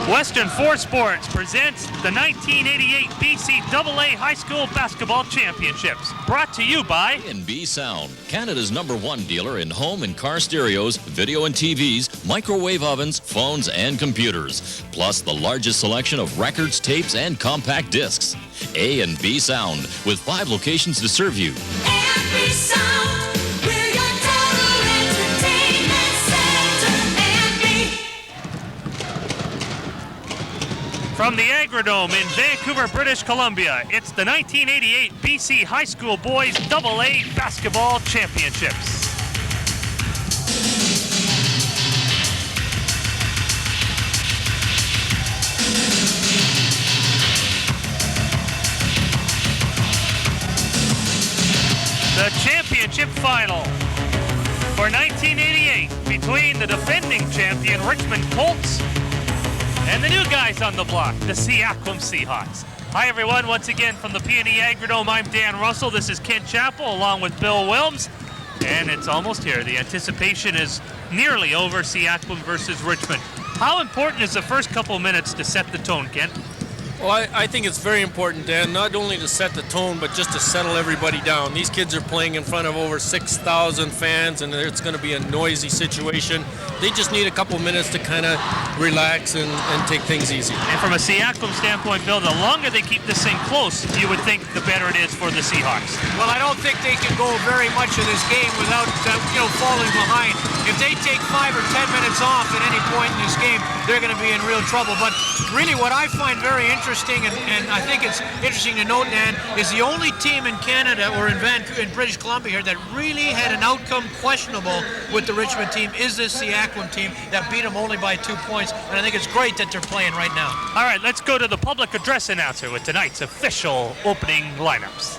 Western Force Sports presents the 1988 BCAA High School Basketball Championships, brought to you by A&B Sound, Canada's #1 dealer in home and car stereos, video and TVs, microwave ovens, phones, and computers, plus the largest selection of records, tapes, and compact discs. A&B Sound, with 5 locations to serve you. A&B Sound, we're your total entertainment center. A&B. From the Agrodome in Vancouver, British Columbia, it's the 1988 BC High School Boys AA Basketball Championships. The championship final for 1988 between the defending champion Richmond Colts and the new guys on the block, the Seaquam Seahawks. Hi everyone, once again from the P&E Agrodome, I'm Dan Russell. This is Kent Chappell along with Bill Wilms, and it's almost here. The anticipation is nearly over, Seaquam versus Richmond. How important is the first couple minutes to set the tone, Kent? Well, I think it's very important, Dan, not only to set the tone, but just to settle everybody down. These kids are playing in front of over 6,000 fans, and it's going to be a noisy situation. They just need a couple minutes to kind of relax and take things easy. And from a Seaquam standpoint, Bill, the longer they keep this thing close, you would think the better it is for the Seahawks. Well, I don't think they can go very much of this game without, falling behind. If they take 5 or 10 minutes off at any point in this game, they're going to be in real trouble. But really what I find very interesting, and I think it's interesting to note, Dan, is the only team in Canada or in Vancouver, in British Columbia here that really had an outcome questionable with the Richmond team is this Seaquam team that beat them only by 2 points. And I think it's great that they're playing right now. All right, let's go to the public address announcer with tonight's official opening lineups.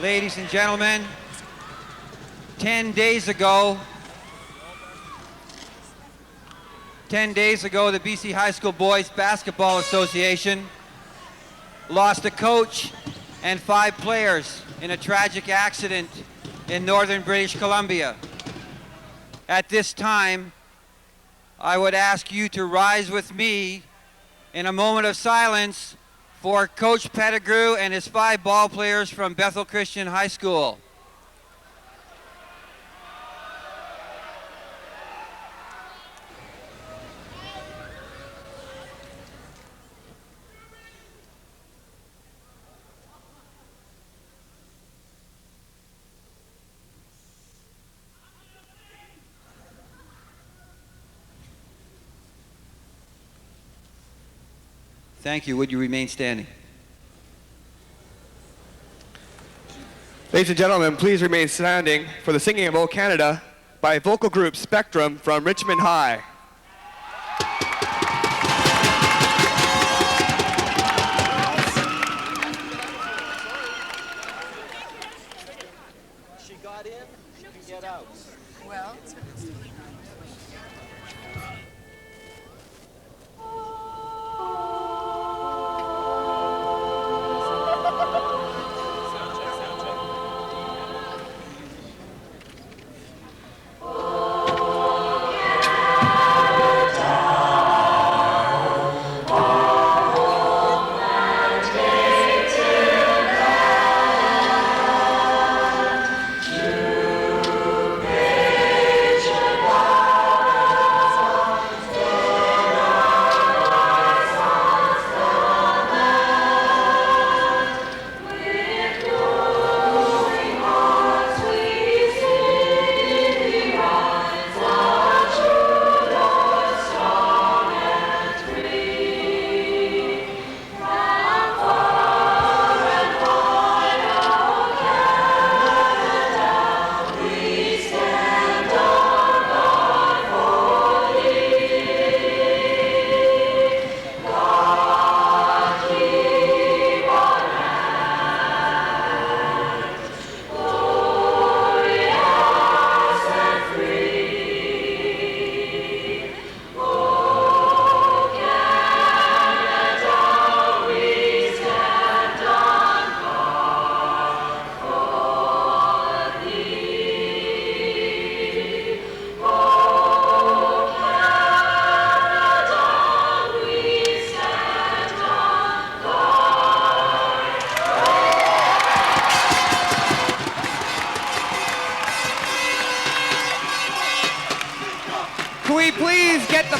Ladies and gentlemen, 10 days ago, the BC High School Boys Basketball Association lost a coach and 5 players in a tragic accident in northern British Columbia. At this time, I would ask you to rise with me in a moment of silence for Coach Pettigrew and his 5 ball players from Bethel Christian High School. Thank you. Would you remain standing? Ladies and gentlemen, please remain standing for the singing of O Canada by vocal group Spectrum from Richmond High. She got in, she can get out. Well, Can we please get the...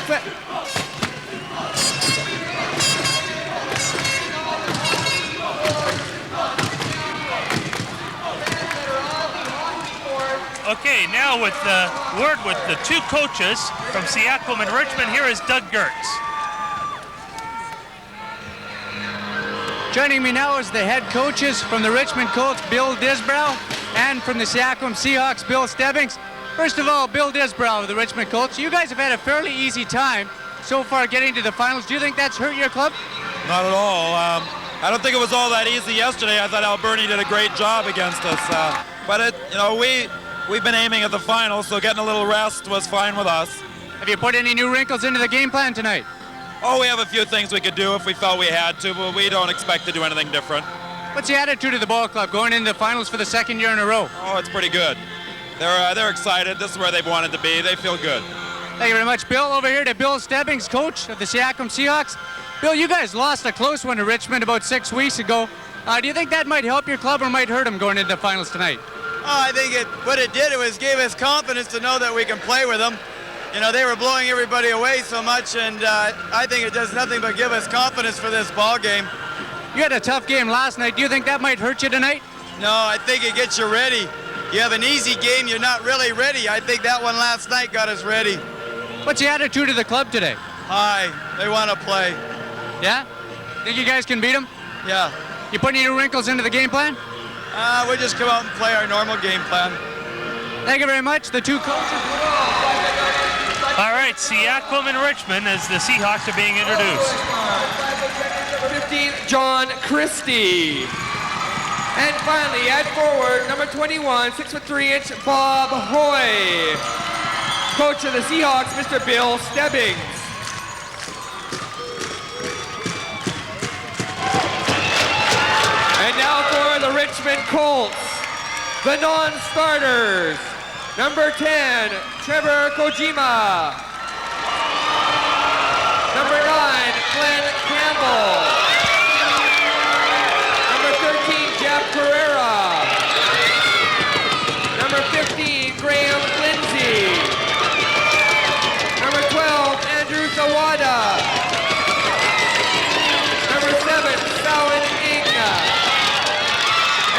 Okay, now with the word with the two coaches from Seaquam and Richmond, here is Doug Gertz. Joining me now is the head coaches from the Richmond Colts, Bill Disbrow, and from the Seaquam Seahawks, Bill Stebbings. First of all, Bill Disbrow of the Richmond Colts, you guys have had a fairly easy time so far getting to the finals. Do you think that's hurt your club? Not at all. I don't think it was all that easy yesterday. I thought Alberni did a great job against us. But we've been aiming at the finals, so getting a little rest was fine with us. Have you put any new wrinkles into the game plan tonight? Oh, we have a few things we could do if we felt we had to, but we don't expect to do anything different. What's the attitude of the ball club going into the finals for the second year in a row? Oh, it's pretty good. They're excited. This is where they've wanted to be. They feel good. Thank you very much, Bill. Over here to Bill Stebbings, coach of the Seaquam Seahawks. Bill, you guys lost a close one to Richmond about 6 weeks ago. Do you think that might help your club or might hurt them going into the finals tonight? Oh, I think what it did was gave us confidence to know that we can play with them. You know, they were blowing everybody away so much, and I think it does nothing but give us confidence for this ball game. You had a tough game last night. Do you think that might hurt you tonight? No, I think it gets you ready. You have an easy game, you're not really ready. I think that one last night got us ready. What's the attitude of the club today? High. They want to play. Yeah? Think you guys can beat them? Yeah. You put any new wrinkles into the game plan? We'll just come out and play our normal game plan. Thank you very much. The two coaches. All right, Seaquam and Richmond as the Seahawks are being introduced. 15, John Christie. And finally, at forward, number 21, 6'3" Bob Hoy. Coach of the Seahawks, Mr. Bill Stebbings. And now for the Richmond Colts, the non-starters. Number 10, Trevor Kojima. Number 9, Glenn Campbell. Number 13, Jeff Pereira. Number 15, Graham Lindsay. Number 12, Andrew Zawada. Number 7, Salin Inga.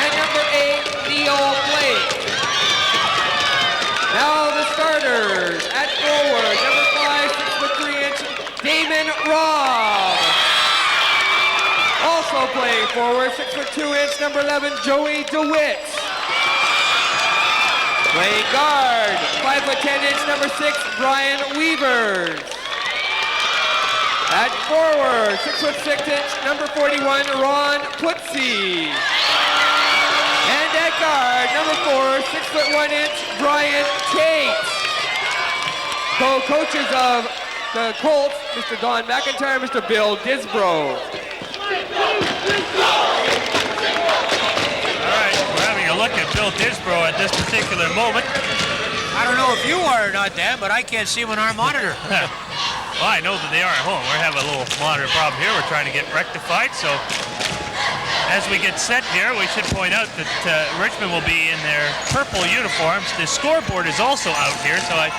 And number 8, Neil Blake. Now the starters at forward, number 5, 6'3", Damon Robb. Also playing forward, 6'2", number 11, Joey DeWitt. Playing guard, 5'10", number 6, Brian Weavers. At forward, 6'6", number 41, Ron Putzi. And at guard, number 4, 6'1", Brian Tate. Co-coaches of the Colts, Mr. Don McIntyre, Mr. Bill Disbrow. All right, we're having a look at Bill Disbrow at this particular moment. I don't know if you are or not, Dan, but I can't see him on our monitor. Well, I know that they are at home. We're having a little monitor problem here. We're trying to get rectified. So as we get set here, we should point out that Richmond will be in their purple uniforms. The scoreboard is also out here, so I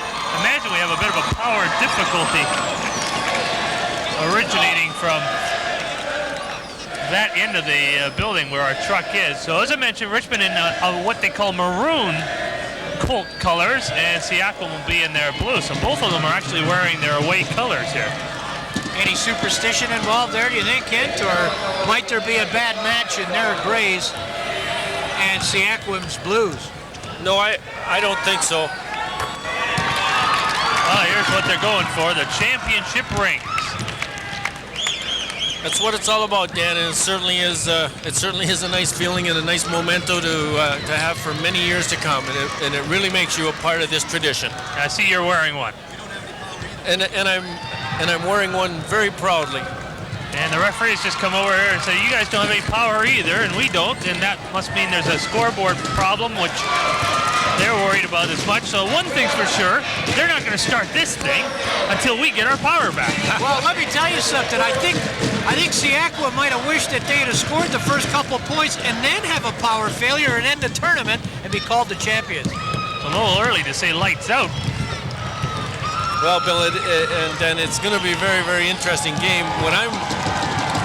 imagine we have a bit of a power difficulty originating from that end of the building where our truck is. So as I mentioned, Richmond in what they call maroon Colt colors, and Seaquam will be in their blue. So both of them are actually wearing their away colors here. Any superstition involved there, do you think, Kent? Or might there be a bad match in their grays and Seaquam's blues? No, I don't think so. Oh, here's what they're going for, the championship rings. That's what it's all about, Dan, and it certainly is a nice feeling and a nice memento to have for many years to come, and it really makes you a part of this tradition. I see you're wearing one. And I'm wearing one very proudly. And the referees just come over here and say, you guys don't have any power either, and we don't, and that must mean there's a scoreboard problem, which they're worried about as much. So one thing's for sure, they're not going to start this thing until we get our power back. Well, let me tell you something. I think Seaquam might have wished that they'd have scored the first couple points and then have a power failure and end the tournament and be called the champions. It's a little early to say lights out. Well, Bill, and it's going to be a very, very interesting game. What I'm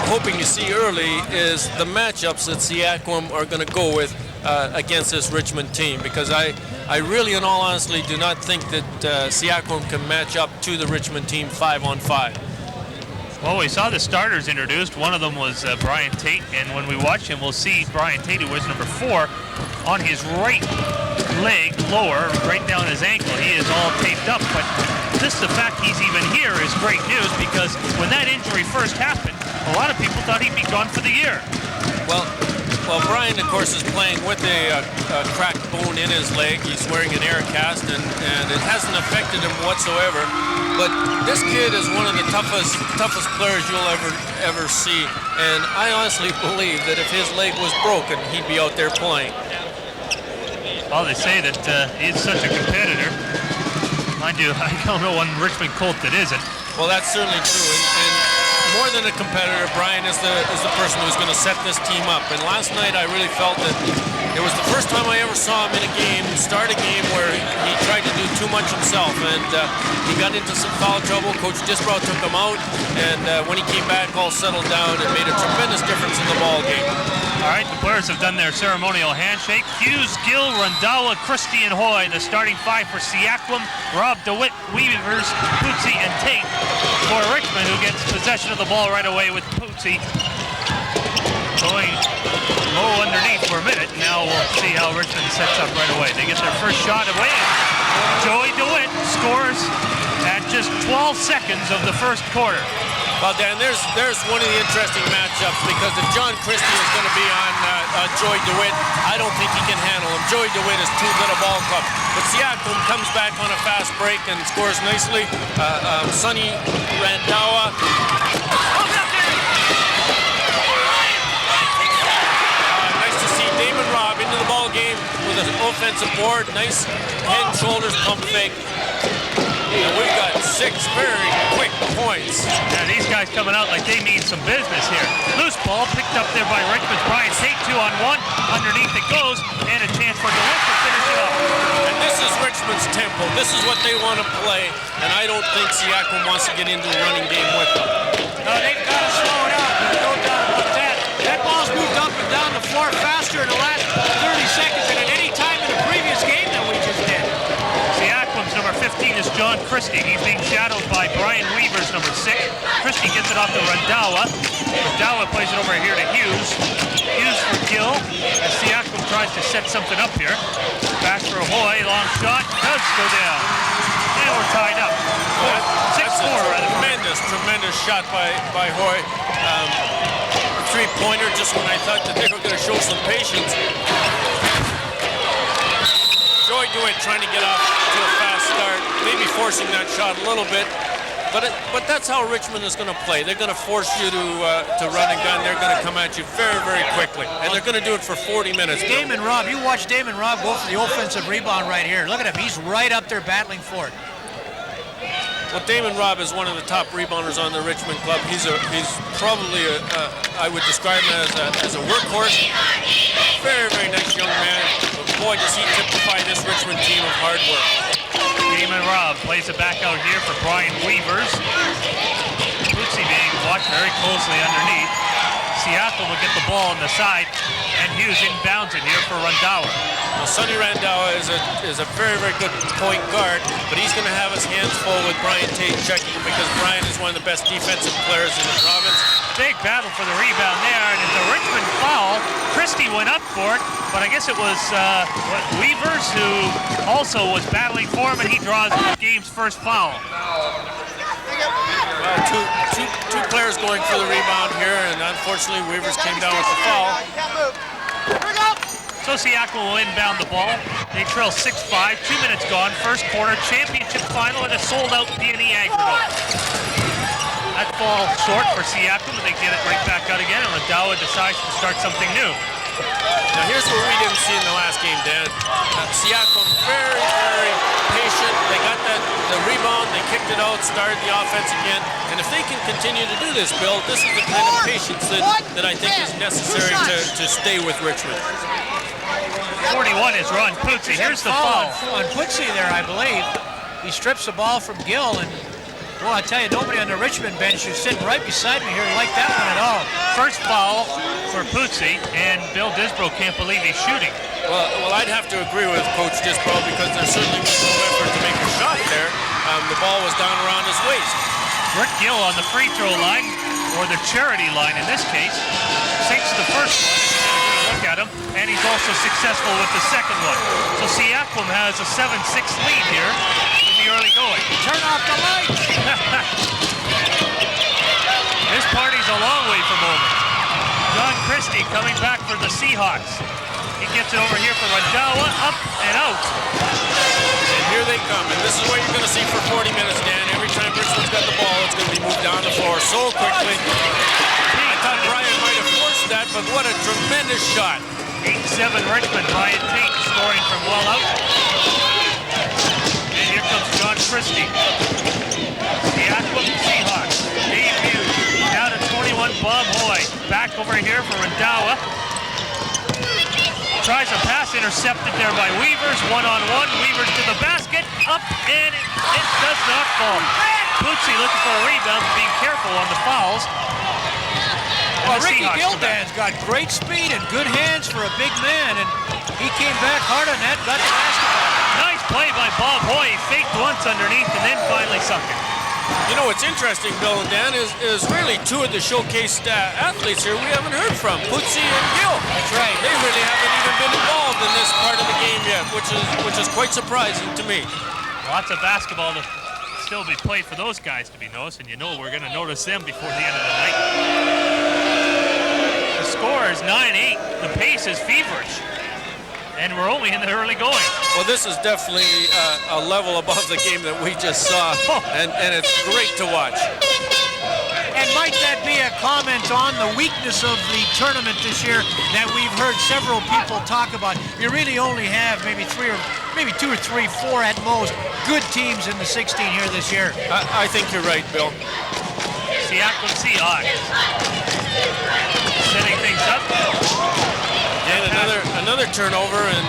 hoping to see early is the matchups that Seaquam are going to go with against this Richmond team, because I really, in all honesty, do not think that Seaquam can match up to the Richmond team 5-on-5. Well, we saw the starters introduced. One of them was Brian Tate, and when we watch him, we'll see Brian Tate, who wears number 4, on his right leg, lower, right down his ankle. He is all taped up, but just the fact he's even here is great news, because when that injury first happened, a lot of people thought he'd be gone for the year. Well, Brian, of course, is playing with a cracked bone in his leg. He's wearing an air cast, and it hasn't affected him whatsoever. But this kid is one of the toughest players you'll ever see. And I honestly believe that if his leg was broken, he'd be out there playing. Well, they say that he's such a competitor. Mind you, I don't know one Richmond Colt that isn't. Well, that's certainly true. And more than a competitor, Brian is the person who's going to set this team up. And last night, I really felt that it was the first time I ever saw him in a game, start a game where he tried to do too much himself. And he got into some foul trouble. Coach Disbrow took him out. And when he came back, all settled down and made a tremendous difference in the ball game. All right, the players have done their ceremonial handshake. Hughes, Gill, Randhawa, Christie, and Hoy, the starting 5 for Seaquam. Rob DeWitt, Weavers, Pootsie, and Tate for Richmond, who gets possession of the ball right away with Pootsie going low underneath for a minute. Now we'll see how Richmond sets up right away. They get their first shot away. Joey DeWitt scores at just 12 seconds of the first quarter. Well, Dan, there's one of the interesting matchups, because if John Christie is going to be on Joey DeWitt, I don't think he can handle him. Joey DeWitt is too good a ball club. But Seaquam comes back on a fast break and scores nicely. Sonny Randhawa. Nice to see Damon Robb into the ball game with an offensive board. Nice head and shoulders pump fake. And we've got 6 very quick points. Yeah, these guys coming out like they mean some business here. Loose ball picked up there by Richmond's Brian Tate, 2-on-1. Underneath it goes, and a chance for DeWitt to finish it up. And this is Richmond's tempo. This is what they want to play, and I don't think Seaquam wants to get into a running game with them. No, they've got to slow it up. There's no doubt about that. That ball's moved up and down the floor faster in the last 30 seconds than at any time in the previous game that we just did. Seaquam's number 15 is John Christie. He's being shadowed by Brian Weavers, number 6. Christie gets it off to Randhawa. Randhawa plays it over here to Hughes. Hughes for Gill, as Seaquam tries to set something up here. Pass for Hoy, long shot, does go down. And we're tied up. 6-4, rather. Tremendous shot by Hoy. A three-pointer just when I thought that they were going to show some patience. Joey DeWitt trying to get off to a fast start, maybe forcing that shot a little bit. But that's how Richmond is going to play. They're going to force you to run and gun. They're going to come at you very, very quickly. And they're going to do it for 40 minutes. Damon Robb, you watch Damon Robb go for the offensive rebound right here. Look at him. He's right up there battling for it. Well, Damon Robb is one of the top rebounders on the Richmond club. He's probably I would describe him as a workhorse. Very, very nice young man. But boy, does he typify this Richmond team of hard work. Damon Robb plays it back out here for Brian Weavers. Pootsie being watched very closely underneath. Seaquam will get the ball on the side, and Hughes inbounds it here for Randhawa. Well, Sonny Randhawa is a very, very good point guard, but he's going to have his hands full with Brian Tate checking him, because Brian is one of the best defensive players in the province. Big battle for the rebound there, and it's a Richmond foul. Christie went up for it, but I guess it was Weavers who also was battling for him, and he draws the game's first foul. Two players going for the rebound here, and unfortunately Weavers came down with the foul. So Seaquam will inbound the ball. They trail 6-5, 2 minutes gone, first quarter, championship final at a sold-out PNE Agrodome. That ball short for Seaquam, but they get it right back out again, and Randhawa decides to start something new. Now here's what we didn't see in the last game, Dan. Seaquam very, very patient. They got the rebound, they kicked it out, started the offense again. And if they can continue to do this, Bill, this is the kind of patience that I think is necessary to stay with Richmond. 41 is Ron Pootsie. Here's the foul. On Pootsie there, I believe. He strips the ball from Gill, and well, I tell you, nobody on the Richmond bench who's sitting right beside me here liked that one at all. First foul for Pootsie, and Bill Disbrow can't believe he's shooting. Well, I'd have to agree with Coach Disbrow because there certainly was no effort to make a shot there. The ball was down around his waist. Rick Gill on the free throw line, or the charity line in this case, sinks the first one. If you get a good look at him, and he's also successful with the second one. So Seaquam has a 7-6 lead here in the early going. Turn off the lights! This party's a long way from over. John Christie coming back for the Seahawks. He gets it over here for Randawa, up and out. And here they come, and this is what you're going to see for 40 minutes, Dan. Every time Richmond's got the ball, it's going to be moved down the floor so quickly. I thought Brian might have forced that, but what a tremendous shot. 8-7 Richmond, Brian Tate scoring from well out. And here comes John Christie. Seaquam Seahawks. Dave Hughes down to 21, Bob Hoy. Back over here for Randawa. Tries a pass intercepted there by Weavers. One-on-one. Weavers to the basket. Up, and it does not fall. Pootsie looking for a rebound, being careful on the fouls. Well, Ricky Gildan's got great speed and good hands for a big man, and he came back hard on that, got the basketball. Nice play by Bob Hoy. He faked once underneath and then finally sunk it. You know what's interesting, Bill and Dan, is really two of the showcased athletes here we haven't heard from, Pootsie and Gill. That's right. They really haven't even been involved in this part of the game yet, which is quite surprising to me. Lots of basketball to still be played for those guys to be noticed, and you know we're going to notice them before the end of the night. The score is 9-8. The pace is feverish, and we're only in the early going. Well, this is definitely a level above the game that we just saw, and it's great to watch. And might that be a comment on the weakness of the tournament this year that we've heard several people talk about? You really only have maybe 2 or 3, 4 at most good teams in the 16 here this year. I think you're right, Bill. Seaquam Seahawks setting things up. And another turnover, and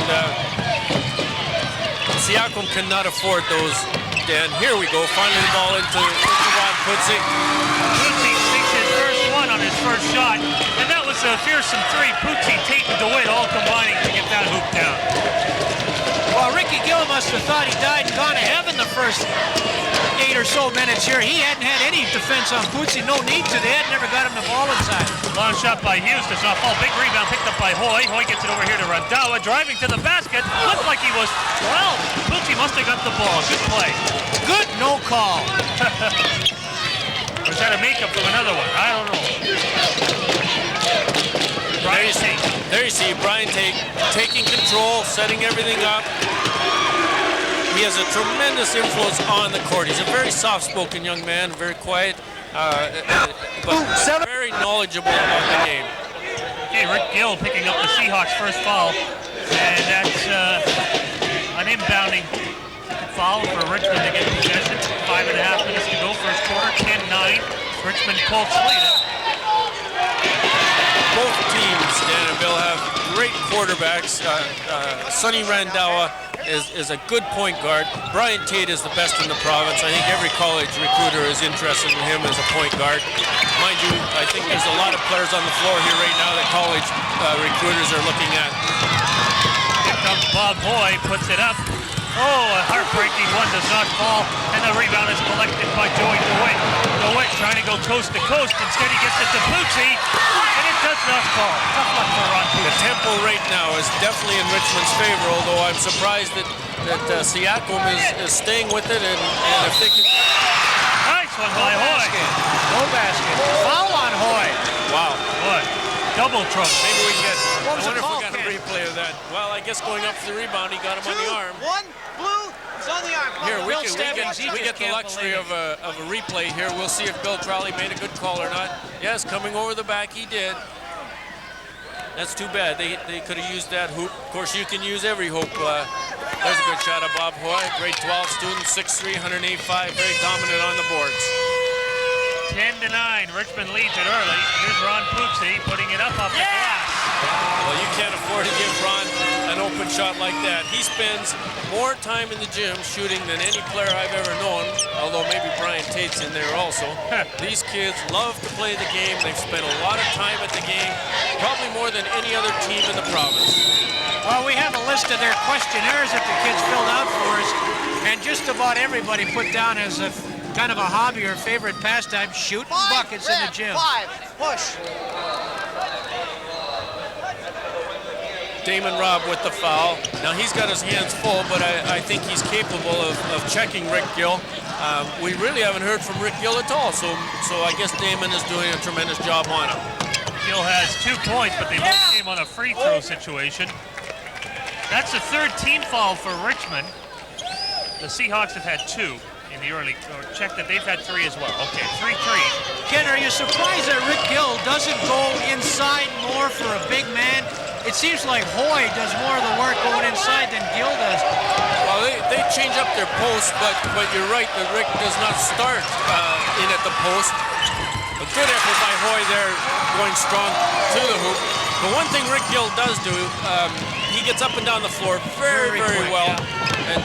Seaquam cannot afford those. Dan, here we go. Finally the ball into Ron Pootsie. Pootsie sinks his first one on his first shot, and that was a fearsome three. Pootsie, Tate, and DeWitt all combining to get that hoop down. Well, Ricky Gill must have thought he died and gone to heaven the first 8 or so minutes here. He hadn't had any defense on Pootsie, no need to. They had never got him the ball inside. Long shot by Hughes, does not fall. Big rebound picked up by Hoy. Hoy gets it over here to Randawa, driving to the basket. Looked like he was 12. Pootsie must have got the ball. Good play. Good no call. Was that a makeup from another one? I don't know. There you see Brian Tate taking control, setting everything up. He has a tremendous influence on the court. He's a very soft-spoken young man, very quiet, but very knowledgeable about the game. Okay, Rick Gill picking up the Seahawks' first foul, and that's an inbounding foul for Richmond to get possession. 5.5 minutes to go, first quarter, 10-9. Richmond Colts lead it. Both teams, Dan and Bill, have great quarterbacks. Sonny Randawa is a good point guard. Brian Tate is the best in the province. I think every college recruiter is interested in him as a point guard. Mind you, I think there's a lot of players on the floor here right now that college recruiters are looking at. Here comes Bob Hoy, puts it up. Oh, a heartbreaking one does not fall, and the rebound is collected by Joey DeWitt. DeWitt trying to go coast to coast. Instead, he gets it to Pootsie, and it does not fall. Tough luck for Ron Pootsie. The tempo right now is definitely in Richmond's favor, although I'm surprised that Seaquam is staying with it, and if they can... Nice one by Hoy. No basket. Foul on Hoy. Wow. What? Double trouble. Maybe we can get... What was I wonder the if we call, got a Ken? replay of that. Well, I guess going up for the rebound, he got him on the arm. 1, blue, he's on the arm. Here, we Bill Stebbins, he get just the can't luxury believe of a replay here. We'll see if Bill Trolley made a good call or not. Yes, coming over the back, he did. That's too bad. They could have used that hoop. Of course, you can use every hoop. There's a good shot of Bob Hoy, grade 12 student, 6'3", 185, very dominant on the boards. 10-9, Richmond leads it early. Here's Ron Pootsie putting it up off the glass. Well, you can't afford to give Ron an open shot like that. He spends more time in the gym shooting than any player I've ever known, although maybe Brian Tate's in there also. These kids love to play the game. They've spent a lot of time at the game, probably more than any other team in the province. Well, we have a list of their questionnaires that the kids filled out for us, and just about everybody put down as a kind of a hobby or favorite pastime, shooting buckets in the gym. 5, push. Damon Robb with the foul. Now he's got his hands full, but I think he's capable of checking Rick Gill. We really haven't heard from Rick Gill at all, so I guess Damon is doing a tremendous job on him. Gill has 2 points, but they both came on a free throw situation. That's the 3rd team foul for Richmond. The Seahawks have had 2 in the early, or check that they've had 3 as well. Okay, 3-3. Ken, are you surprised that Rick Gill doesn't go inside more for a big man? It seems like Hoy does more of the work going inside than Gill does. Well, they change up their post, but you're right that Rick does not start in at the post. A good effort by Hoy there, going strong to the hoop. But one thing Rick Gill does do, he gets up and down the floor very well. Yeah. And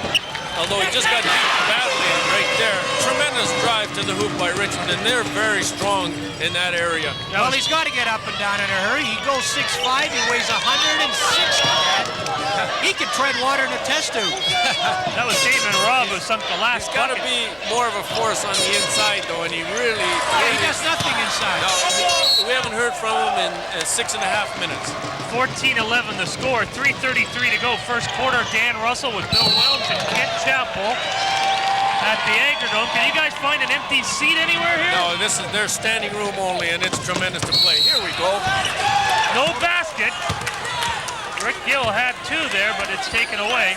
although he just got beat badly right there, tremendous drive to the hoop by Richmond, and they're very strong in that area. Well, he's got to get up and down in a hurry. He goes 6'5", he weighs 160. He can tread water in a test tube. That was Damon Robb who sunk the last. He's got to be more of a force on the inside, though, and he really he does nothing inside. No, we haven't heard from him in 6.5 minutes. 14-11 the score, 3:33 to go. First quarter, Dan Russell with Bill Wells and Kent Chappell at the Agrodome. Can you guys find an empty seat anywhere here? No, this is their standing room only, and it's tremendous to play. Here we go. No basket. Rick Gill had 2 there, but it's taken away.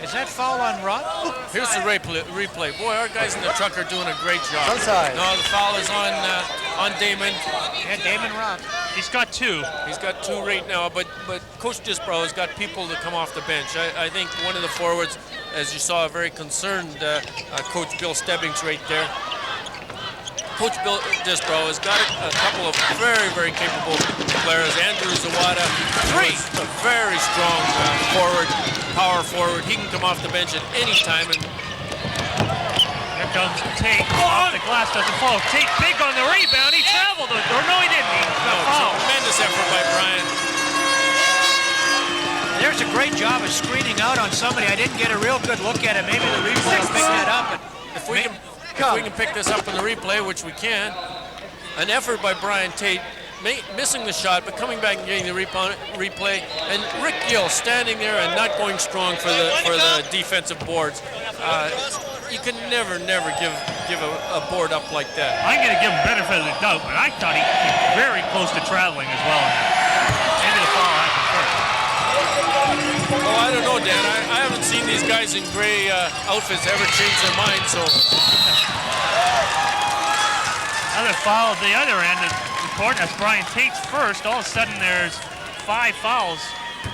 Is that foul on Robb? Here's the replay. Boy, our guys in the truck are doing a great job. Outside. No, the foul is on Damon. Yeah, Damon Robb. He's got 2. He's got 2 right now, but Coach Disbrow has got people to come off the bench. I think one of the forwards, as you saw, a very concerned Coach Bill Stebbings right there. Coach Bill Disbrow has got a couple of very capable players. Andrew Zawada, a very strong forward, power forward. He can come off the bench at any time. And here comes Tate. Off the glass, doesn't fall. Tate big on the rebound. He traveled, or no, he didn't. Tremendous effort by Brian. There's a great job of screening out on somebody. I didn't get a real good look at it. Maybe the replay will pick that up. If we can pick this up in the replay, which we can, an effort by Brian Tate, missing the shot, but coming back and getting the replay, and Rick Gill standing there and not going strong for the defensive boards. You can never give a board up like that. I'm going to give him benefit of the doubt, but I thought he came very close to traveling as well. Maybe the foul happened first. Well, I don't know, Dan. I haven't seen these guys in gray outfits ever change their mind, so. Another foul at the other end of the court. That's Brian Tate's first. All of a sudden, there's 5 fouls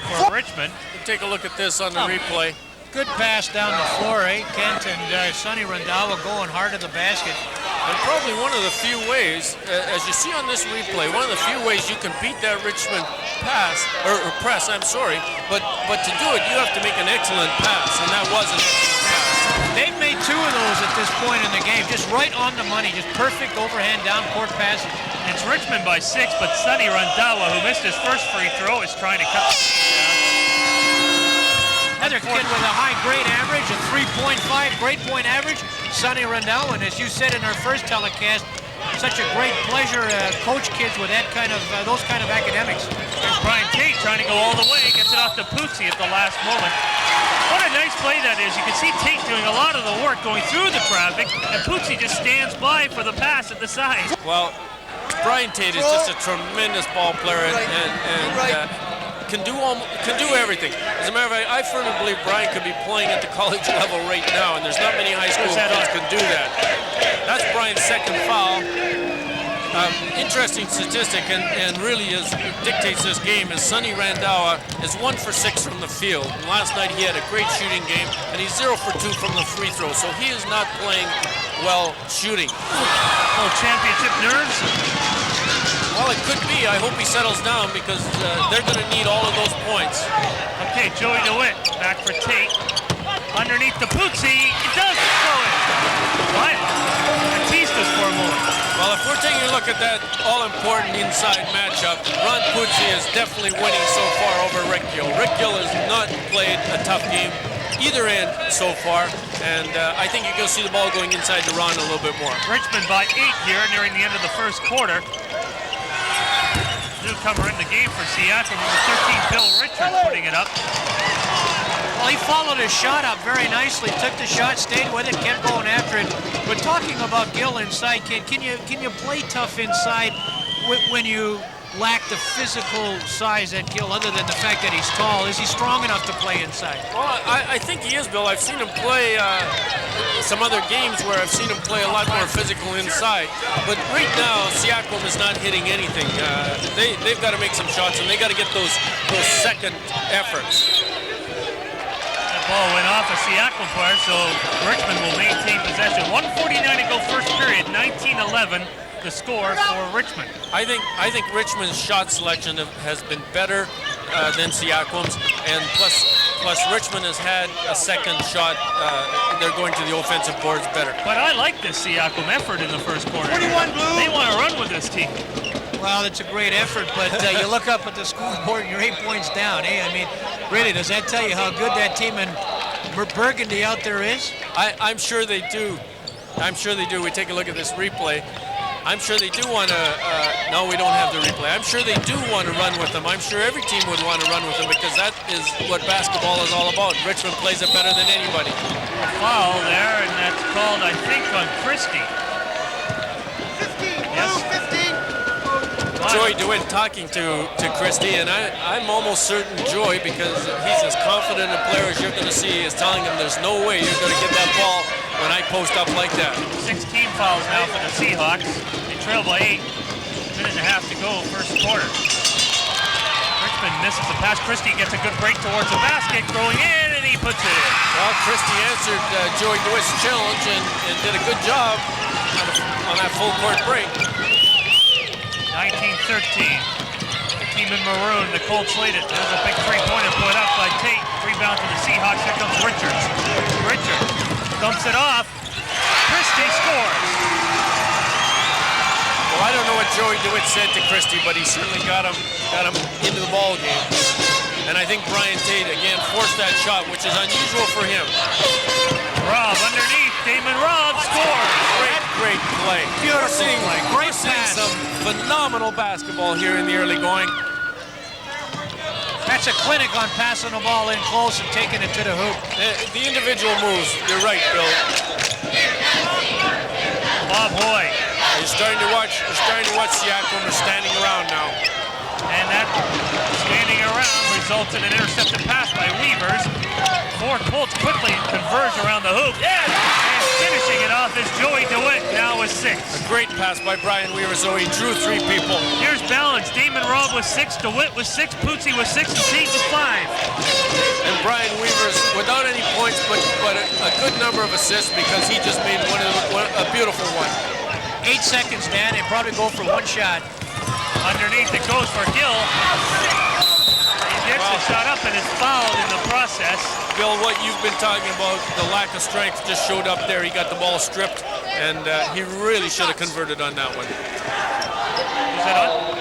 for Richmond. We'll take a look at this on the replay. Good pass down the floor, Kent and Sonny Randhawa going hard to the basket. And probably one of the few ways, as you see on this replay, one of the few ways you can beat that Richmond press, but to do it, you have to make an excellent pass, and that was an excellent pass. They've made 2 of those at this point in the game, just right on the money, just perfect overhand down court passes. It's Richmond by 6, but Sonny Randhawa, who missed his first free throw, is trying to cut down. Another kid with a high grade average, a 3.5 grade point average, Sonny Randhawa. And as you said in our first telecast, such a great pleasure coach kids with that kind of those kind of academics. There's Brian Tate trying to go all the way, gets it off to Pootsie at the last moment. What a nice play that is. You can see Tate doing a lot of the work going through the traffic, and Pootsie just stands by for the pass at the side. Well, Brian Tate is just a tremendous ball player and can do everything. As a matter of fact, I firmly believe Brian could be playing at the college level right now, and there's not many high school kids can do that. That's Brian's second foul. Interesting statistic, and really dictates this game, is Sonny Randhawa is 1 for 6 from the field. And last night he had a great shooting game, and he's 0 for 2 from the free throw, so he is not playing well shooting. Oh, championship nerves. Well, it could be. I hope he settles down because they're going to need all of those points. Okay, Joey DeWitt back for Tate. Underneath the Bootsy, it does go in. What? Batista's for a moment. Well, if we're taking a look at that all-important inside matchup, Ron Bootsy is definitely winning so far over Rick Gill. Rick Gill has not played a tough game either end so far, and I think you're going to see the ball going inside to Ron a little bit more. Richmond by 8 here nearing the end of the first quarter. Newcomer in the game for Seattle, number 13, Bill Richards, putting it up. Well, he followed his shot up very nicely, took the shot, stayed with it, kept going after it. But talking about Gill inside, can you play tough inside when you lack the physical size that Gill, other than the fact that he's tall? Is he strong enough to play inside? Well, I think he is, Bill. I've seen him play some other games where I've seen him play a lot more physical inside. But right now, Seaquam is not hitting anything. They've got to make some shots, and they got to get those second efforts. That ball went off a Seaquam player, so Richmond will maintain possession. 1:49 to go first period, 19-11. The score for Richmond. I think Richmond's shot selection has been better than Seaquam's, and plus Richmond has had a second shot. They're going to the offensive boards better. But I like this Seaquam effort in the first quarter. 41 blue. They want to run with this team. Well, it's a great effort, but you look up at the scoreboard and you're 8 points down. I mean, really, does that tell you how good that team in Burgundy out there is? I'm sure they do. I'm sure they do. We take a look at this replay. I'm sure they do want to, no, we don't have the replay. I'm sure they do want to run with them. I'm sure every team would want to run with them because that is what basketball is all about. Richmond plays it better than anybody. A foul there, and that's called, I think, on Christie. 15, Yes. blue, 15. Joey DeWitt talking to Christie, and I'm almost certain Joey, because he's as confident a player as you're going to see, is telling him there's no way you're going to get that ball when I post up like that. 16 fouls now for the Seahawks. They trail by 8. Minute and a half to go, first quarter. Richmond misses the pass. Christie gets a good break towards the basket, throwing in, and he puts it in. Well, Christie answered Joey DeWitt's challenge and did a good job on that full court break. 19-13. The team in maroon, the Colts lead it. There's a big three-pointer put up by Tate. Rebound to the Seahawks. Here comes Richards. Richards dumps it off. Christie scores. Well, I don't know what Joey DeWitt said to Christie, but he certainly got him into the ball game. And I think Brian Tate again forced that shot, which is unusual for him. Robb underneath. Damon Robb scores. Great play. Beautiful play. Great We're seeing pass. some phenomenal basketball here in the early going. That's a clinic on passing the ball in close and taking it to the hoop. The individual moves, you're right, Bill. Bob Hoy. You're starting to watch Seaquam. They're standing around now. And that standing around results in an intercepted pass by Weavers. Four Colts quickly converge around the hoop. And finishing it off is Joey DeWitt, now with 6. A great pass by Brian Weaver, so he drew 3 people. Here's balance. Damon Robb with 6, DeWitt with 6, Bootsy with 6, and Tate with 5. And Brian Weaver's without any points, but a good number of assists because he just made a beautiful one. 8 seconds, Dan. They probably go for one shot. Underneath it goes for Gill. He gets the shot up and is fouled in the process. Bill, what you've been talking about, the lack of strength just showed up there. He got the ball stripped, and he really should have converted on that one. Is that on?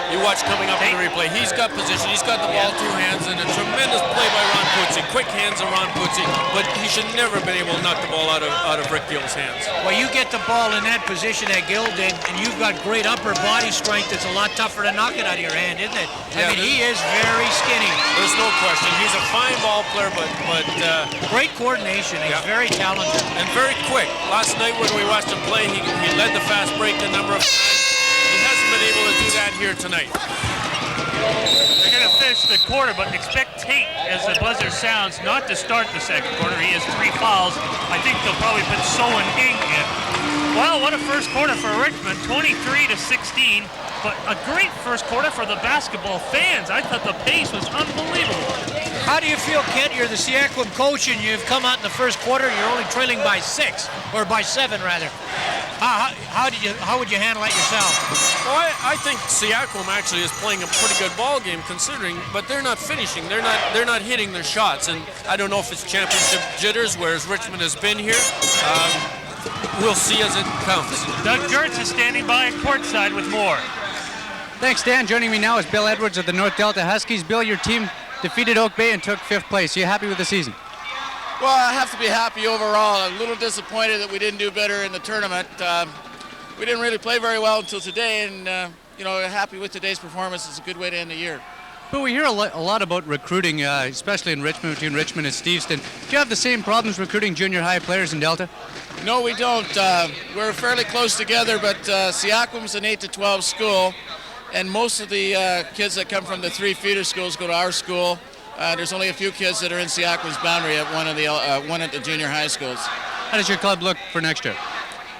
You watch coming up in the replay. He's got position. He's got the ball 2 hands, and a tremendous play by Ron Bootsy. Quick hands of Ron Bootsy, but he should never have been able to knock the ball out of Rick Gill's hands. Well, you get the ball in that position that Gill did, and you've got great upper body strength. It's a lot tougher to knock it out of your hand, isn't it? Yeah, I mean, he is very skinny. There's no question. He's a fine ball player, but great coordination. He's very talented. And very quick. Last night when we watched him play, he led the fast break a number of times. He hasn't been able to do that here tonight. They're going to finish the quarter, but expect Tate, as the buzzer sounds, not to start the second quarter. He has 3 fouls. I think they'll probably put Sowen Ing in. Well, what a first quarter for Richmond, 23-16. But a great first quarter for the basketball fans. I thought the pace was unbelievable. How do you feel, Kent? You're the Seaquam coach, and you've come out in the first quarter. You're only trailing by 6, or by 7 rather. How would you handle that yourself? Well, I think Seaquam actually is playing a pretty good ball game, considering, but they're not finishing. They're not hitting their shots, and I don't know if it's championship jitters, whereas Richmond has been here. We'll see as it comes. Doug Gertz is standing by courtside with more. Thanks, Dan. Joining me now is Bill Edwards of the North Delta Huskies. Bill, your team defeated Oak Bay and took 5th place. Are you happy with the season? Well, I have to be happy overall. A little disappointed that we didn't do better in the tournament. We didn't really play very well until today, and happy with today's performance. It's a good way to end the year. But we hear a lot about recruiting, especially in Richmond, between Richmond and Steveston. Do you have the same problems recruiting junior high players in Delta? No, we don't. We're fairly close together, but Seaquam's an 8 to 12 school, and most of the kids that come from the 3 feeder schools go to our school. There's only a few kids that are in Seaquam's boundary at one at the junior high schools. How does your club look for next year?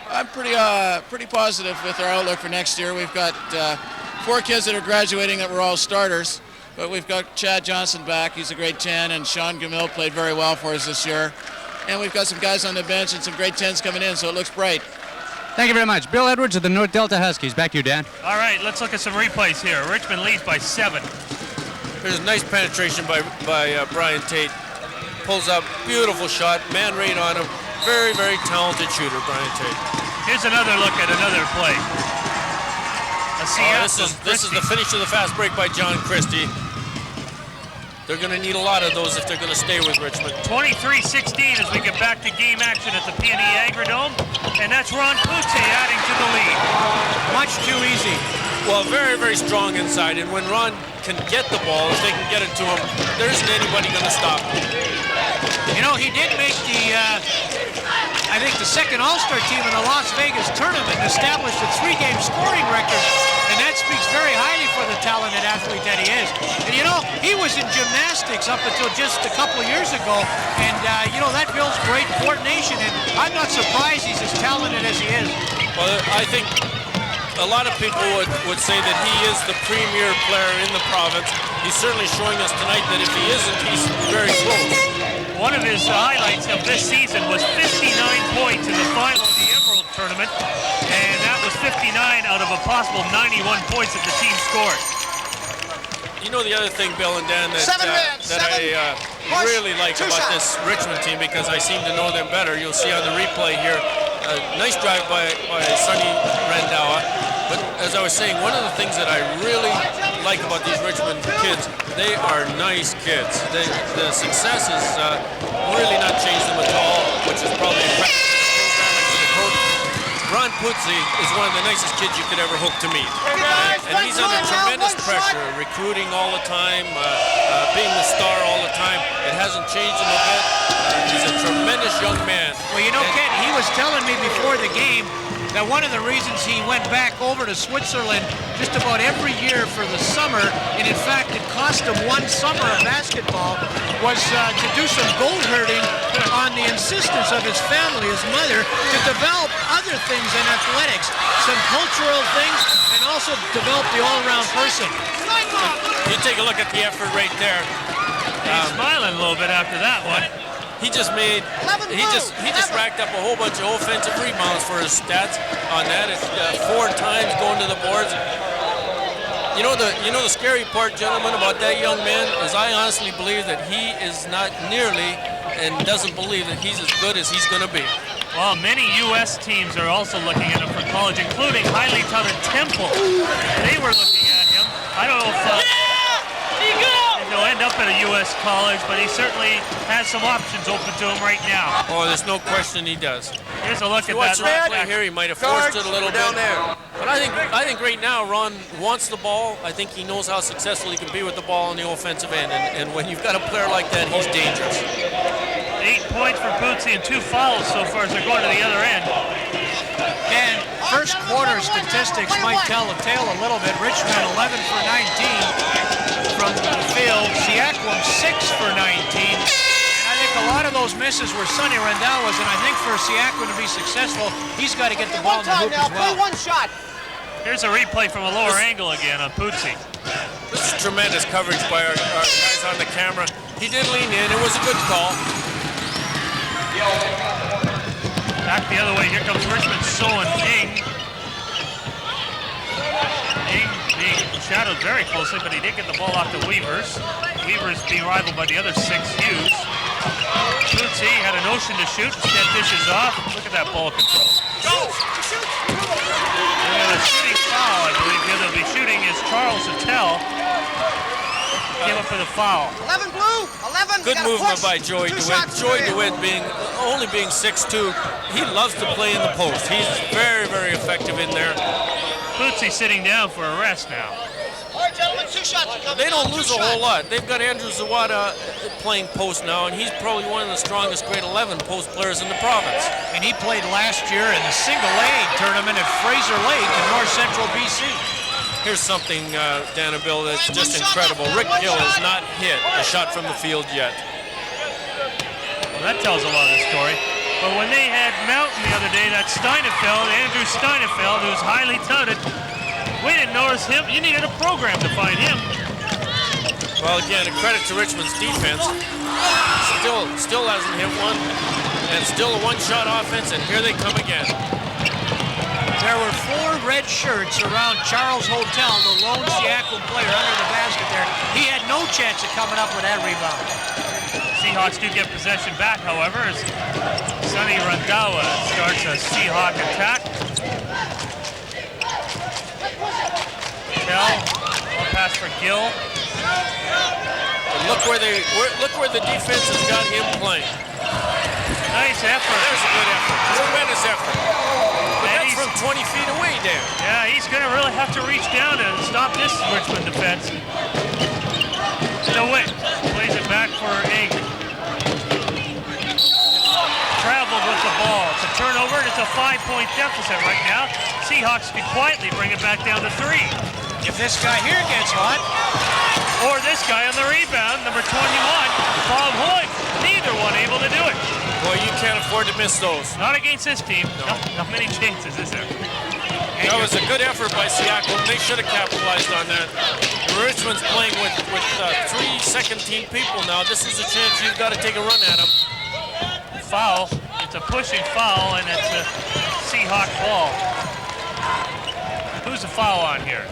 I'm pretty positive with our outlook for next year. We've got 4 kids that are graduating that were all starters, but we've got Chad Johnson back. He's a grade 10, and Sean Gamil played very well for us this year. And we've got some guys on the bench and some grade 10s coming in, so it looks bright. Thank you very much. Bill Edwards of the North Delta Huskies. Back to you, Dan. All right, let's look at some replays here. Richmond leads by 7. There's a nice penetration by Brian Tate. Pulls up, beautiful shot, man right on him. Very, very talented shooter, Brian Tate. Here's another look at another play. This is the finish of the fast break by John Christie. They're going to need a lot of those if they're going to stay with Richmond. 23-16 as we get back to game action at the PNE Agrodome. And that's Ron Poutze adding to the lead. Much too easy. Well, very, very strong inside. And when Ron can get the ball, if they can get it to him, there isn't anybody going to stop him. You know, he did make I think the second All-Star team in the Las Vegas tournament, established a 3-game scoring record, and that speaks very highly for the talented athlete that he is. And you know, he was in gymnastics up until just a couple of years ago, and that builds great coordination, and I'm not surprised he's as talented as he is. Well, I think a lot of people would say that he is the premier player in the province. He's certainly showing us tonight that if he isn't, he's very close. One of his highlights of this season was 59 points in the final of the Emerald Tournament, and that was 59 out of a possible 91 points that the team scored. You know the other thing, Bill and Dan, that I really like about this Richmond team, because I seem to know them better. You'll see on the replay here, a nice drive by Sonny Randawa. But as I was saying, one of the things that I really like about these Richmond kids, they are nice kids. The success is really not changed them at all, which is probably a credit to the program and to the coach. Ron Poutze is one of the nicest kids you could ever hope to meet. And he's under tremendous pressure, recruiting all the time, being the star all the time. It hasn't changed him a bit. He's a tremendous young man. Well, you know, Ken, he was telling me before the game that one of the reasons he went back over to Switzerland just about every year for the summer, and in fact it cost him one summer of basketball, was to do some gold herding on the insistence of his family, his mother, to develop other things in athletics, some cultural things, and also develop the all-around person. You take a look at the effort right there. He's smiling a little bit after that one. He just racked up a whole bunch of offensive rebounds for his stats on that. It's 4 times going to the boards. You know the scary part, gentlemen, about that young man is I honestly believe that he is not nearly and doesn't believe that he's as good as he's going to be. Well, many U.S. teams are also looking at him for college, including highly touted Temple. They were looking at him. I don't know if he'll end up at a U.S. college, but he certainly has some options open to him right now. Oh, there's no question he does. Here's a look at What's that. Right here, he might have forced it a little bit. But I think right now Ron wants the ball. I think he knows how successful he can be with the ball on the offensive end. And when you've got a player like that, he's dangerous. 8 points for Poutze and 2 fouls so far as they're going to the other end. And first quarter statistics might tell a tale a little bit. Richmond 11 for 19 from the field. Seaquam 6 for 19. And I think a lot of those misses were Sonny Randawa's, and I think for Seaquam to be successful, he's got to get the ball in the hoop as well. Play one shot. Here's a replay from a lower angle again on Poutze. This is tremendous coverage by our guys on the camera. He did lean in. It was a good call. Back the other way. Here comes Richmond showing Ing. Ing being shadowed very closely, but he did get the ball off to Weavers. Weavers being rivaled by the other 6 Hughes. Bootsy had a notion to shoot. Instead dishes off. Look at that ball control. And a shooting foul, I believe. The other will be shooting is Charles Attell. Came up for the foul. 11 blue, 11. Good movement by Joey DeWitt. Joey DeWitt only being 6'2", he loves to play in the post. He's very, very effective in there. Bootsy sitting down for a rest now. All right, gentlemen, 2 shots. They don't lose a whole lot. They've got Andrew Zawada playing post now, and he's probably one of the strongest grade 11 post players in the province. And he played last year in the single A tournament at Fraser Lake in North Central BC. Here's something, Dan and Bill, that's just incredible. Rick Gill has not hit a shot from the field yet. Well, that tells a lot of the story. But when they had Mountain the other day, that Steinefeld, Andrew Steinefeld, who's highly touted, we didn't notice him. You needed a program to find him. Well, again, a credit to Richmond's defense. Still hasn't hit one, and still a one-shot offense, and here they come again. There were 4 red shirts around Charles Hotel, the lone Seaquam player under the basket there. He had no chance of coming up with that rebound. Seahawks do get possession back, however, as Sonny Randawa starts a Seahawk attack. Bell, one pass for Gill. And look where the defense has got him playing. Nice effort. There's a good effort. Tremendous effort. But that's from 20 feet away, Dan. Yeah, he's going to really have to reach down and stop this Richmond defense. DeWitt plays it back for Ing. Traveled with the ball. It's a turnover, and it's a 5-point deficit right now. Seahawks can quietly bring it back down to 3. If this guy here gets hot. Or this guy on the rebound, number 21, Bob Hoyt. Neither one able to do it. Boy, you can't afford to miss those. Not against this team. No. Not many chances, is there? That was a good effort by Seaquam. They should have capitalized on that. Richmond's playing with 3 second-team people now. This is a chance you've got to take a run at them. Foul. It's a pushing foul, and it's a Seahawk ball. Who's the foul on here?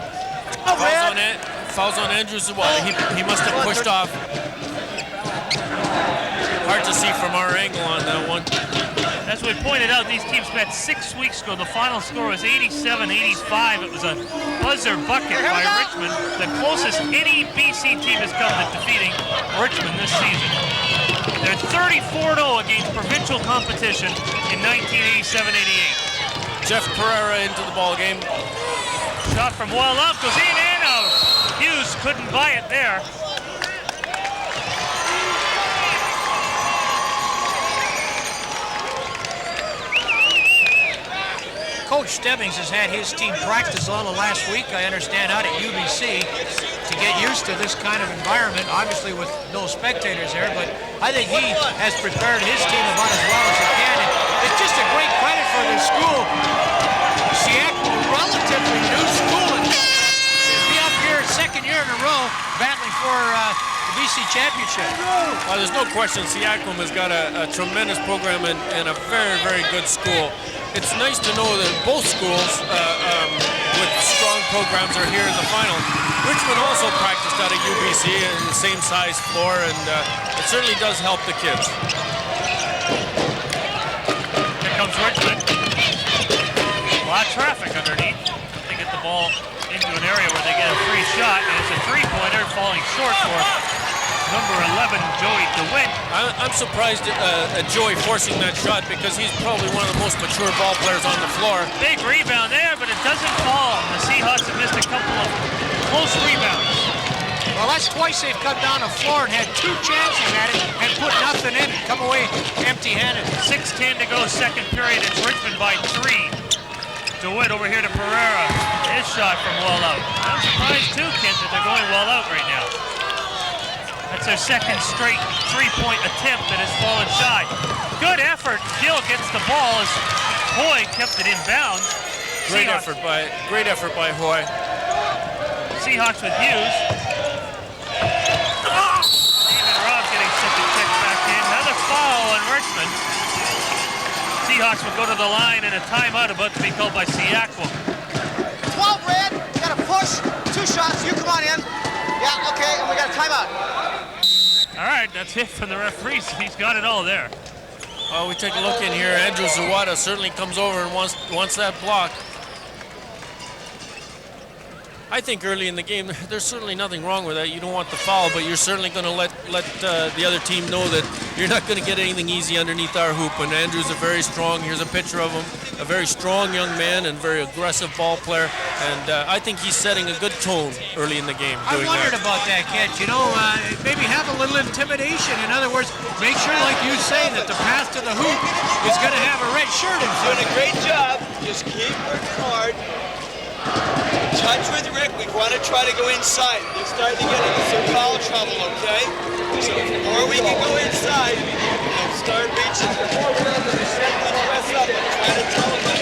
Fouls on Andrew Zawada. He must have pushed off. Hard to see from our angle on that one. As we pointed out, these teams met 6 weeks ago. The final score was 87-85. It was a buzzer bucket by Richmond. The closest any BC team has come to defeating Richmond this season. They're 34-0 against provincial competition in 1987-88. Jeff Pereira into the ball game. Shot from well up, goes in and out. Hughes couldn't buy it there. Coach Stebbings has had his team practice all the last week, I understand, out at UBC to get used to this kind of environment, obviously with no spectators there, but I think he has prepared his team about as well as he can. And it's just a great credit for the school. Seaquam, relatively new school, and be up here second year in a row battling for the BC Championship. Well, there's no question Seaquam has got a tremendous program and a very, very good school. It's nice to know that both schools with strong programs are here in the final. Richmond also practiced out of UBC in the same size floor, and it certainly does help the kids. Here comes Richmond. A lot of traffic underneath. They get the ball into an area where they get a free shot, and it's a three-pointer falling short for number 11, Joey DeWitt. I'm surprised at Joey forcing that shot because he's probably one of the most mature ball players on the floor. Big rebound there, but it doesn't fall. The Seahawks have missed a couple of close rebounds. Well, that's twice they've come down the floor and had 2 chances at it and put nothing in it. Come away empty-handed. 6:10 to go, second period. It's Richmond by 3. DeWitt over here to Pereira. His shot from well out. I'm surprised too, Kent, that they're going well out right now. That's their second straight three-point attempt that has fallen shy. Good effort. Gill gets the ball as Hoy kept it inbounds. Great effort by Hoy. Seahawks with Hughes. David Robb getting foul on Richmond. Seahawks will go to the line, and a timeout about to be called by Seaquam. 12 red. Got to push. 2 shots. You come on in. Yeah, okay, and we got a timeout. All right, that's it from the referees. He's got it all there. Well, we take a look in here. Andrew Zawada certainly comes over and wants that block. I think early in the game, there's certainly nothing wrong with that. You don't want the foul, but you're certainly going to let the other team know that you're not going to get anything easy underneath our hoop. And Andrew's a very strong, here's a picture of him, a very strong young man and very aggressive ball player. And I think he's setting a good tone early in the game. I wondered about that, Kent. You know, maybe have a little intimidation. In other words, make sure, like you say, that the pass to the hoop is going to have a red shirt in front. Doing a great job. Just keep working hard. Touch with Rick. We want to try to go inside. They're starting to get into some foul trouble, okay? So the more we can go inside, we'll start reaching. Set this press up and try to tell them that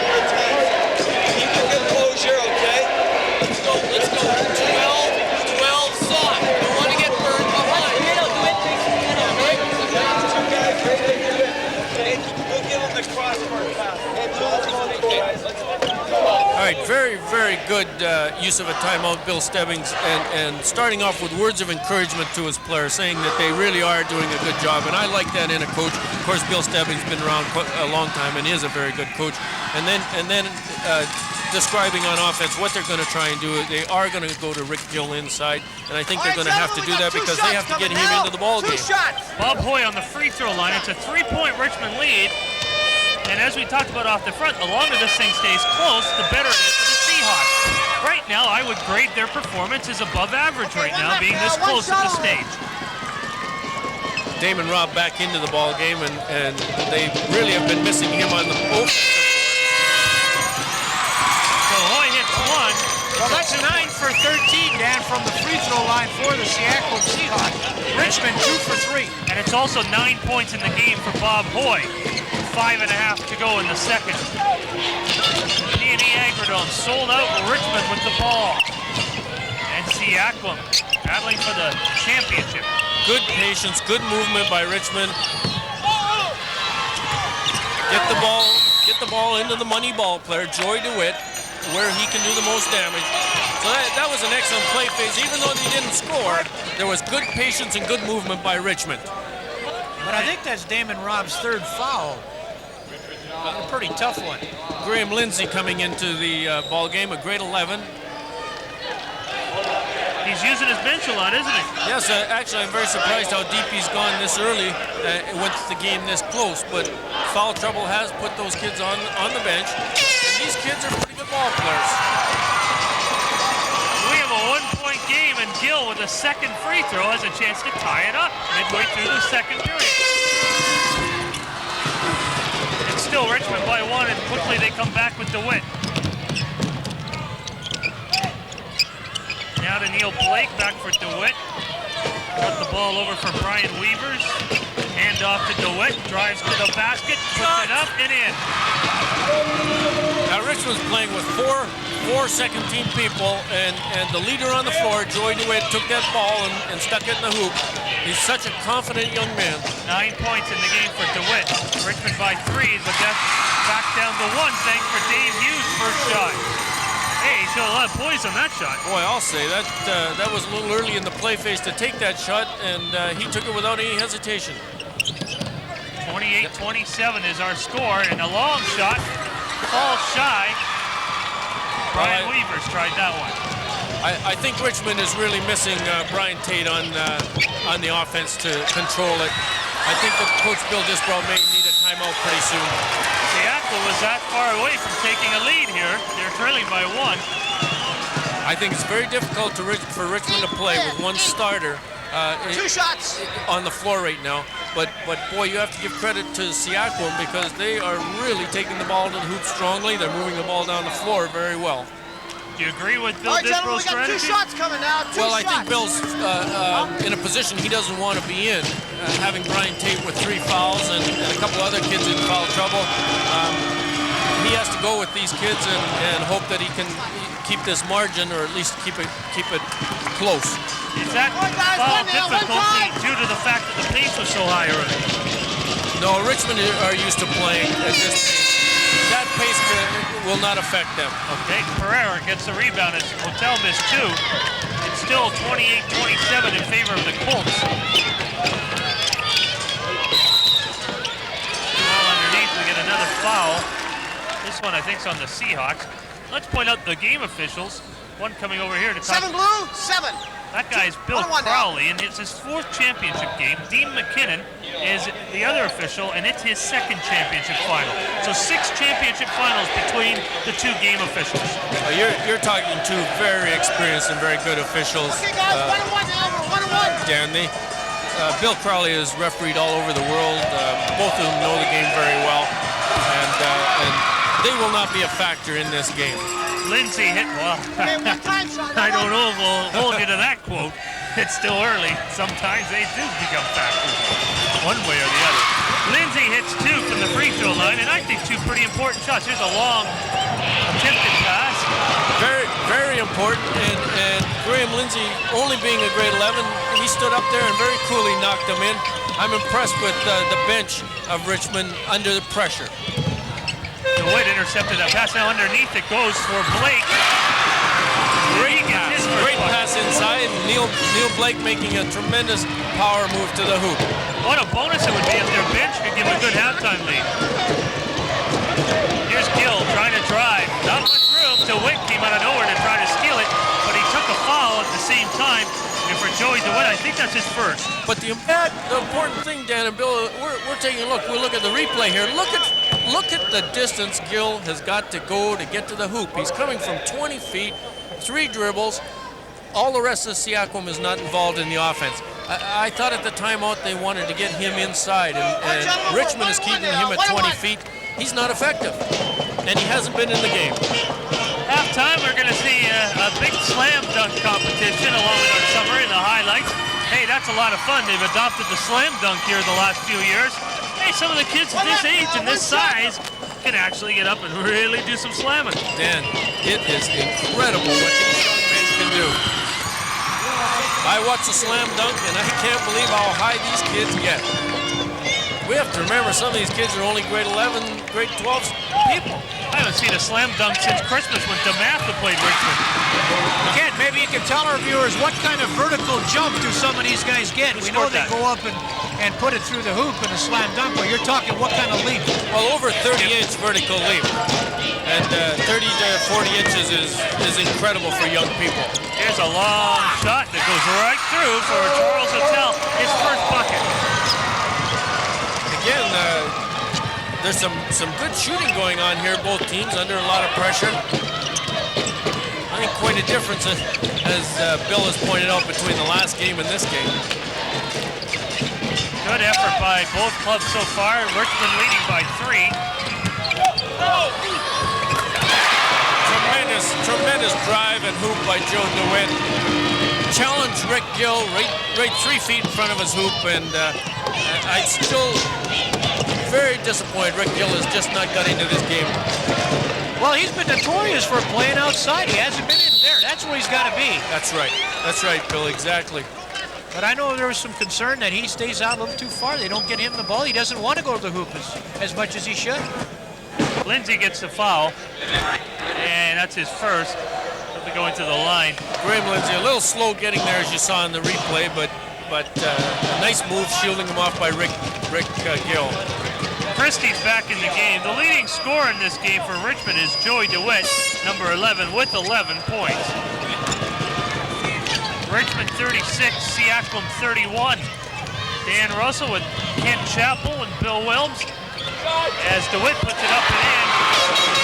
more times. Keep a composure, okay? Let's go. 12 soft. We don't want to get burned behind. We'll give them the crossbar pass. All right, very, very good use of a timeout, Bill Stebbings, and starting off with words of encouragement to his players, saying that they really are doing a good job, and I like that in a coach. Of course, Bill Stebbings has been around a long time and is a very good coach. And then describing on offense what they're going to try and do. They are going to go to Rick Gill inside, and I think they're going to have to do that because they have to get him into the ball game. Bob Hoy on the free throw line. It's a 3-point Richmond lead. And as we talked about off the front, the longer this thing stays close, the better it is for the Seahawks. Right now, I would grade their performance as above average right now, being this close at the stage. Damon Robb back into the ball game, and they really have been missing him on the offensive board. So Hoy hits one. Well, that's 9 for 13, Dan, from the free throw line for the Seaquam Seahawks. Richmond 2 for 3. And it's also 9 points in the game for Bob Hoy. 5.5 to go in the second. D&E Agrodome sold out. Richmond with the ball. And Seaquam battling for the championship. Good patience, good movement by Richmond. Get the ball into the money ball player, Joy DeWitt, where he can do the most damage. So that was an excellent play phase. Even though they didn't score, there was good patience and good movement by Richmond. But I think that's Damon Robb's 3rd foul. A pretty tough one. Graham Lindsay coming into the ball game, a grade 11. He's using his bench a lot, isn't he? Yes, actually, I'm very surprised how deep he's gone this early with the game this close. But foul trouble has put those kids on the bench. And these kids are pretty good ball players. We have a 1-point game, and Gill with a second free throw has a chance to tie it up midway through the second period. It's still Richmond by 1, and quickly they come back with DeWitt. Now to Neil Blake, back for DeWitt. Got the ball over for Brian Weavers. Hand off to DeWitt, drives to the basket, puts it up and in. Now Richmond's playing with four second-team people, and the leader on the floor, Joy DeWitt, took that ball and stuck it in the hoop. He's such a confident young man. 9 points in the game for DeWitt. Richmond by 3, but that's back down to 1 thanks for Dave Hughes' first shot. Hey, he showed a lot of poise on that shot. Boy, I'll say that was a little early in the play phase to take that shot, and he took it without any hesitation. 28-27 is our score, and a long shot falls shy. Brian Weavers tried that one. I think Richmond is really missing Brian Tate on the offense to control it. I think that Coach Bill Disbrow may need a timeout pretty soon. Seattle was that far away from taking a lead here. They're trailing by 1. I think it's very difficult for Richmond to play with one starter 2 shots on the floor right now. But boy, you have to give credit to Seaquam because they are really taking the ball to the hoop strongly. They're moving the ball down the floor very well. Do you agree with Bill All right, gentlemen, Disbrow's we got 2 strategy? shots coming now. 2 Well, I shots. think Bill's in a position he doesn't want to be in, having Brian Tate with 3 fouls and a couple other kids in foul trouble. he has to go with these kids and hope that he can keep this margin, or at least keep it close. Is that foul difficulty due to the fact that the pace was so high early? No, Richmond are used to playing at this pace. That pace will not affect them. Okay, Pereira gets the rebound as Hotel missed 2. It's still 28-27 in favor of the Colts. Well, underneath we get another foul. This one I think is on the Seahawks. Let's point out the game officials. One coming over here to talk. 7 blue, 7. That guy's Bill Crowley, and it's his 4th championship game. Dean McKinnon is the other official, and it's his 2nd championship final. So 6 championship finals between the 2 game officials. You're talking 2 very experienced and very good officials. Okay, guys, 1-1 now. We're 1-1. Dan, Bill Crowley has refereed all over the world. Both of them know the game very well, and they will not be a factor in this game. Lindsay hit, well, Okay, one time, son. I don't know if we'll hold you to that quote. It's still early. Sometimes they do become factors, one way or the other. Lindsay hits 2 from the free throw line, and I think 2 pretty important shots. Here's a long attempted pass. Very, very important, and Graham Lindsay, only being a grade 11, he stood up there and very coolly knocked them in. I'm impressed with the bench of Richmond under the pressure. DeWitt intercepted that pass. Now underneath it goes for Blake. Great pass inside. Neil Blake making a tremendous power move to the hoop. What a bonus it would be if their bench could give a good halftime lead. Here's Gill trying to drive. Not much room. DeWitt came out of nowhere to try to steal it, but he took a foul at the same time. And for Joey DeWitt, I think that's his 1st. But the important thing, Dan and Bill, we're taking a look. We look at the replay here. Look at the distance Gill has got to go to get to the hoop. He's coming from 20 feet, 3 dribbles. All the rest of Seaquam is not involved in the offense. I thought at the timeout they wanted to get him inside, and Richmond is keeping him at 20 feet. He's not effective, and he hasn't been in the game. Halftime, we're going to see a big slam dunk competition along with our summer in the highlights. Hey, that's a lot of fun. They've adopted the slam dunk here the last few years. Hey, some of the kids at this age and this size can actually get up and really do some slamming. Dan, it is incredible what these young men can do. I watch a slam dunk, and I can't believe how high these kids get. We have to remember some of these kids are only grade 11, grade 12 people. I haven't seen a slam dunk since Christmas when DeMatha played Richmond. Kent, maybe you can tell our viewers what kind of vertical jump do some of these guys get. We know they go up and put it through the hoop in a slam dunk, but you're talking what kind of leap? Well, over 30-inch vertical leap. And 30 to 40 inches is incredible for young people. Here's a long shot that goes right through for Charles Hotel, his 1st bucket. Again, there's some good shooting going on here, both teams under a lot of pressure. I think quite a difference, as Bill has pointed out, between the last game and this game. Good effort by both clubs so far. Richmond leading by 3. Tremendous drive and hoop by Joe DeWitt. Challenged Rick Gill right 3 feet in front of his hoop, and I'm still very disappointed Rick Gill has just not got into this game. Well, he's been notorious for playing outside. He hasn't been in there. That's where he's got to be. That's right. That's right, Bill, exactly. But I know there was some concern that he stays out a little too far. They don't get him the ball. He doesn't want to go to the hoop as much as he should. Lindsay gets the foul, and that's his 1st. He'll be going to the line. Graham Lindsay, a little slow getting there, as you saw in the replay, but a nice move shielding him off by Rick Gill. Christie's back in the game. The leading scorer in this game for Richmond is Joey DeWitt, number 11, with 11 points. Richmond 36, Seaquam 31. Dan Russell with Kent Chappell and Bill Wilms. As DeWitt puts it up and in.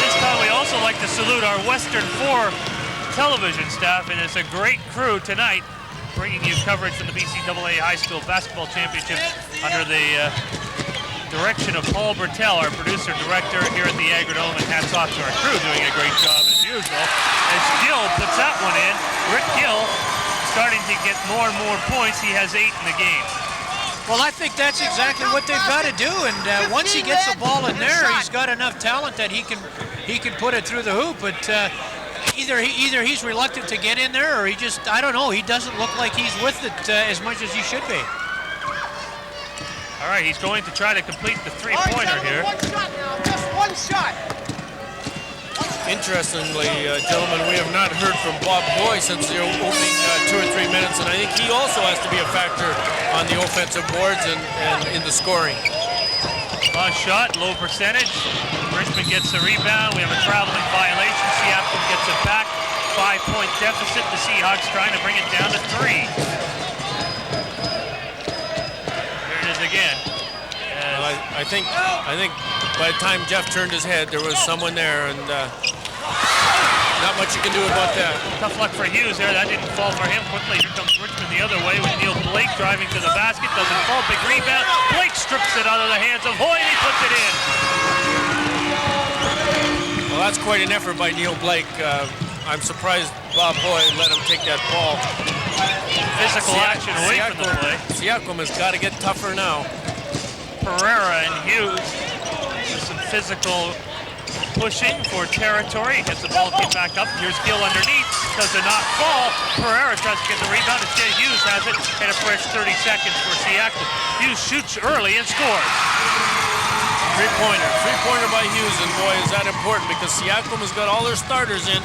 This time we also like to salute our Western 4 television staff, and it's a great crew tonight bringing you coverage from the BCAA High School Basketball Championship under the direction of Paul Bertel, our producer-director here at the Agrodome, and hats off to our crew doing a great job as usual. As Gill puts that one in, Rick Gill starting to get more and more points. He has 8 in the game. Well, I think that's exactly what they've got to do, and once he gets the ball in there, he's got enough talent that he can he could put it through the hoop, but either he's reluctant to get in there, or he just, I don't know, he doesn't look like he's with it as much as he should be. All right, he's going to try to complete the three-pointer here. One shot now, just one shot. Interestingly, gentlemen, we have not heard from Bob Hoy since the opening 2 or 3 minutes, and I think he also has to be a factor on the offensive boards and in the scoring. Shot, low percentage. Richmond gets the rebound. We have a traveling violation. Seattle gets it back. 5-point deficit. The Seahawks trying to bring it down to 3. There it is again. Well, I think by the time Jeff turned his head, there was someone there, and not much you can do about that. Tough luck for Hughes there. That didn't fall for him. Quickly, here comes Richmond the other way with Neil Blake driving to the basket. Doesn't fall. Big rebound. Blake strips it out of the hands of Hoy, and he puts it in. Well, that's quite an effort by Neil Blake. I'm surprised Bob Hoy let him take that ball. Physical action away from the play. Seaquam has got to get tougher now. Pereira and Hughes with some physical pushing for territory. Gets the ball, get back up. Here's Gill underneath. Does not fall. Pereira tries to get the rebound. Instead, Hughes has it. And a fresh 30 seconds for Seaquam. Hughes shoots early and scores. Three-pointer by Hughes, and boy, is that important because Seaquam has got all their starters in,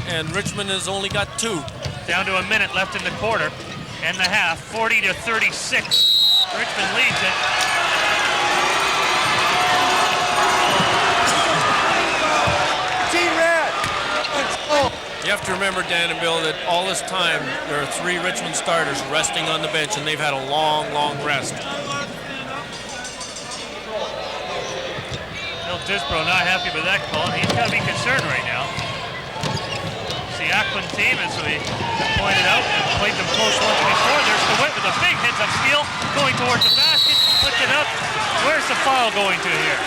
and Richmond has only got 2. Down to a minute left in the quarter and the half. 40-36. Richmond leads it. You have to remember, Dan and Bill, that all this time there are 3 Richmond starters resting on the bench, and they've had a long, long rest. Bill Disbrow not happy with that call. He's got to be concerned right now. Seaquam team, as we pointed out, and played them close once before. There's DeWitt with a big hits-up steal, going towards the basket, puts it up. Where's the foul going to here?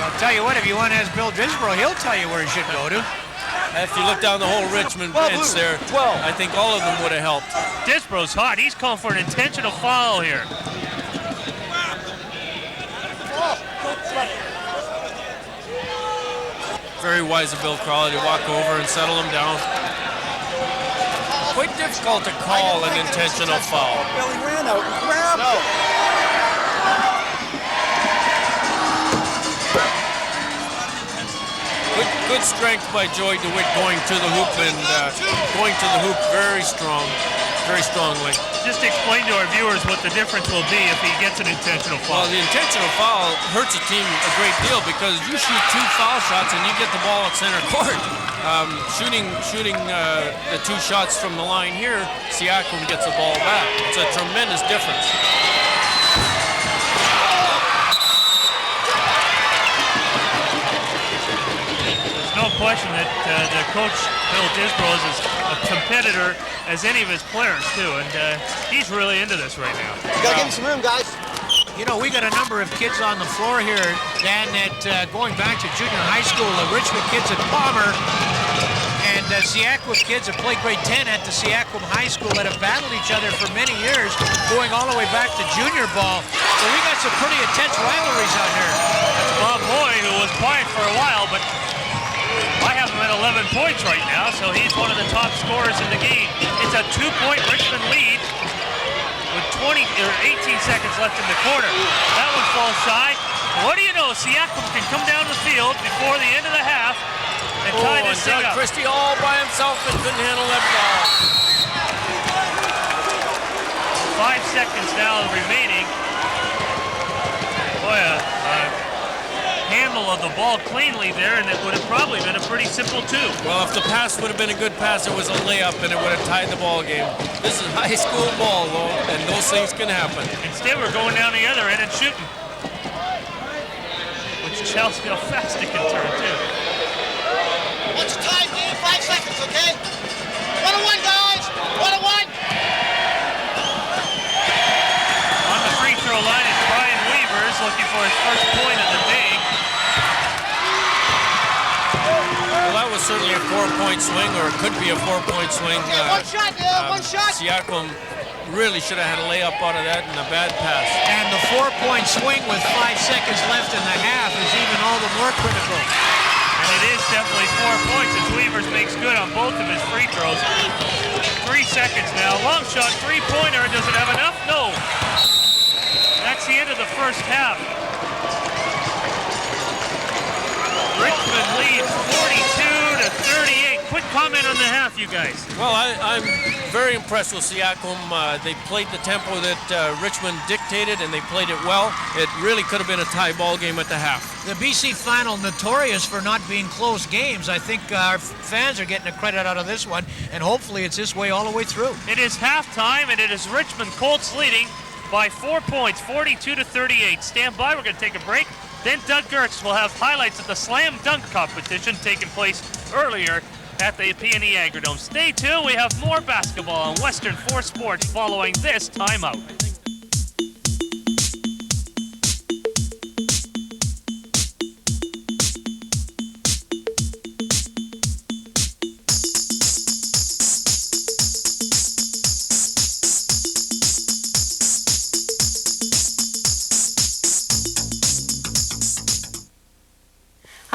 I'll tell you what, if you want to ask Bill Disbrow, he'll tell you where he should go to. If you look down the whole Richmond bench there, I think all of them would have helped. Disbrow's hot. He's calling for an intentional foul here. Very wise of Bill Crawley to walk over and settle him down. Quite difficult to call an intentional foul. Billy ran out and grabbed it. Good strength by Joey DeWitt going to the hoop and going to the hoop very strongly. Just explain to our viewers what the difference will be if he gets an intentional foul. Well, the intentional foul hurts a team a great deal because you shoot 2 foul shots and you get the ball at center court. Shooting the 2 shots from the line here, Seaquam gets the ball back. It's a tremendous difference. No question that the coach, Bill Disbrow, is as a competitor as any of his players, too, and he's really into this right now. You gotta give him some room, guys. You know, we got a number of kids on the floor here, Dan, that going back to junior high school, the Richmond kids at Palmer and Seaquam kids that played grade 10 at the Seaquam High School that have battled each other for many years, going all the way back to junior ball. So we got some pretty intense rivalries out here. That's Bob Hoy, who was quiet for a while, but I have him at 11 points right now, so he's one of the top scorers in the game. It's a 2-point Richmond lead with 18 seconds left in the quarter. That one falls shy. What do you know? Seaquam can come down the field before the end of the half and tie this thing up. Christie all by himself and couldn't handle that ball. 5 seconds now remaining. Boy, handle of the ball cleanly there, and it would have probably been a pretty simple 2. Well, if the pass would have been a good pass, it was a layup, and it would have tied the ball game. This is high school ball, though, and those things can happen. Instead, we're going down the other end and shooting. Which tells me how fast it can turn, too. What's your time, man? 5 seconds, okay? 1-1, guys! 1-1! On the free throw line is Brian Weavers looking for his first point of the day. Well, that was certainly a 4-point swing, or it could be a 4-point swing. One shot, one shot. Seaquam really should have had a layup out of that and a bad pass. And the 4-point swing with 5 seconds left in the half is even all the more critical. And it is definitely 4 points as Weavers makes good on both of his free throws. 3 seconds now. Long shot, three-pointer. Does it have enough? No. That's the end of the first half. Richmond leads 42-38. Quick comment on the half, you guys. Well, I'm very impressed with Seaquam. They played the tempo that Richmond dictated, and they played it well. It really could have been a tie ball game at the half. The BC final notorious for not being close games. I think our fans are getting a credit out of this one, and hopefully it's this way all the way through. It is halftime, and it is Richmond Colts leading by 4 points, 42-38. Stand by, we're going to take a break. Then Doug Gertz will have highlights of the slam dunk competition taking place earlier at the PNE Agrodome. Stay tuned, we have more basketball on Western 4 Sports following this timeout.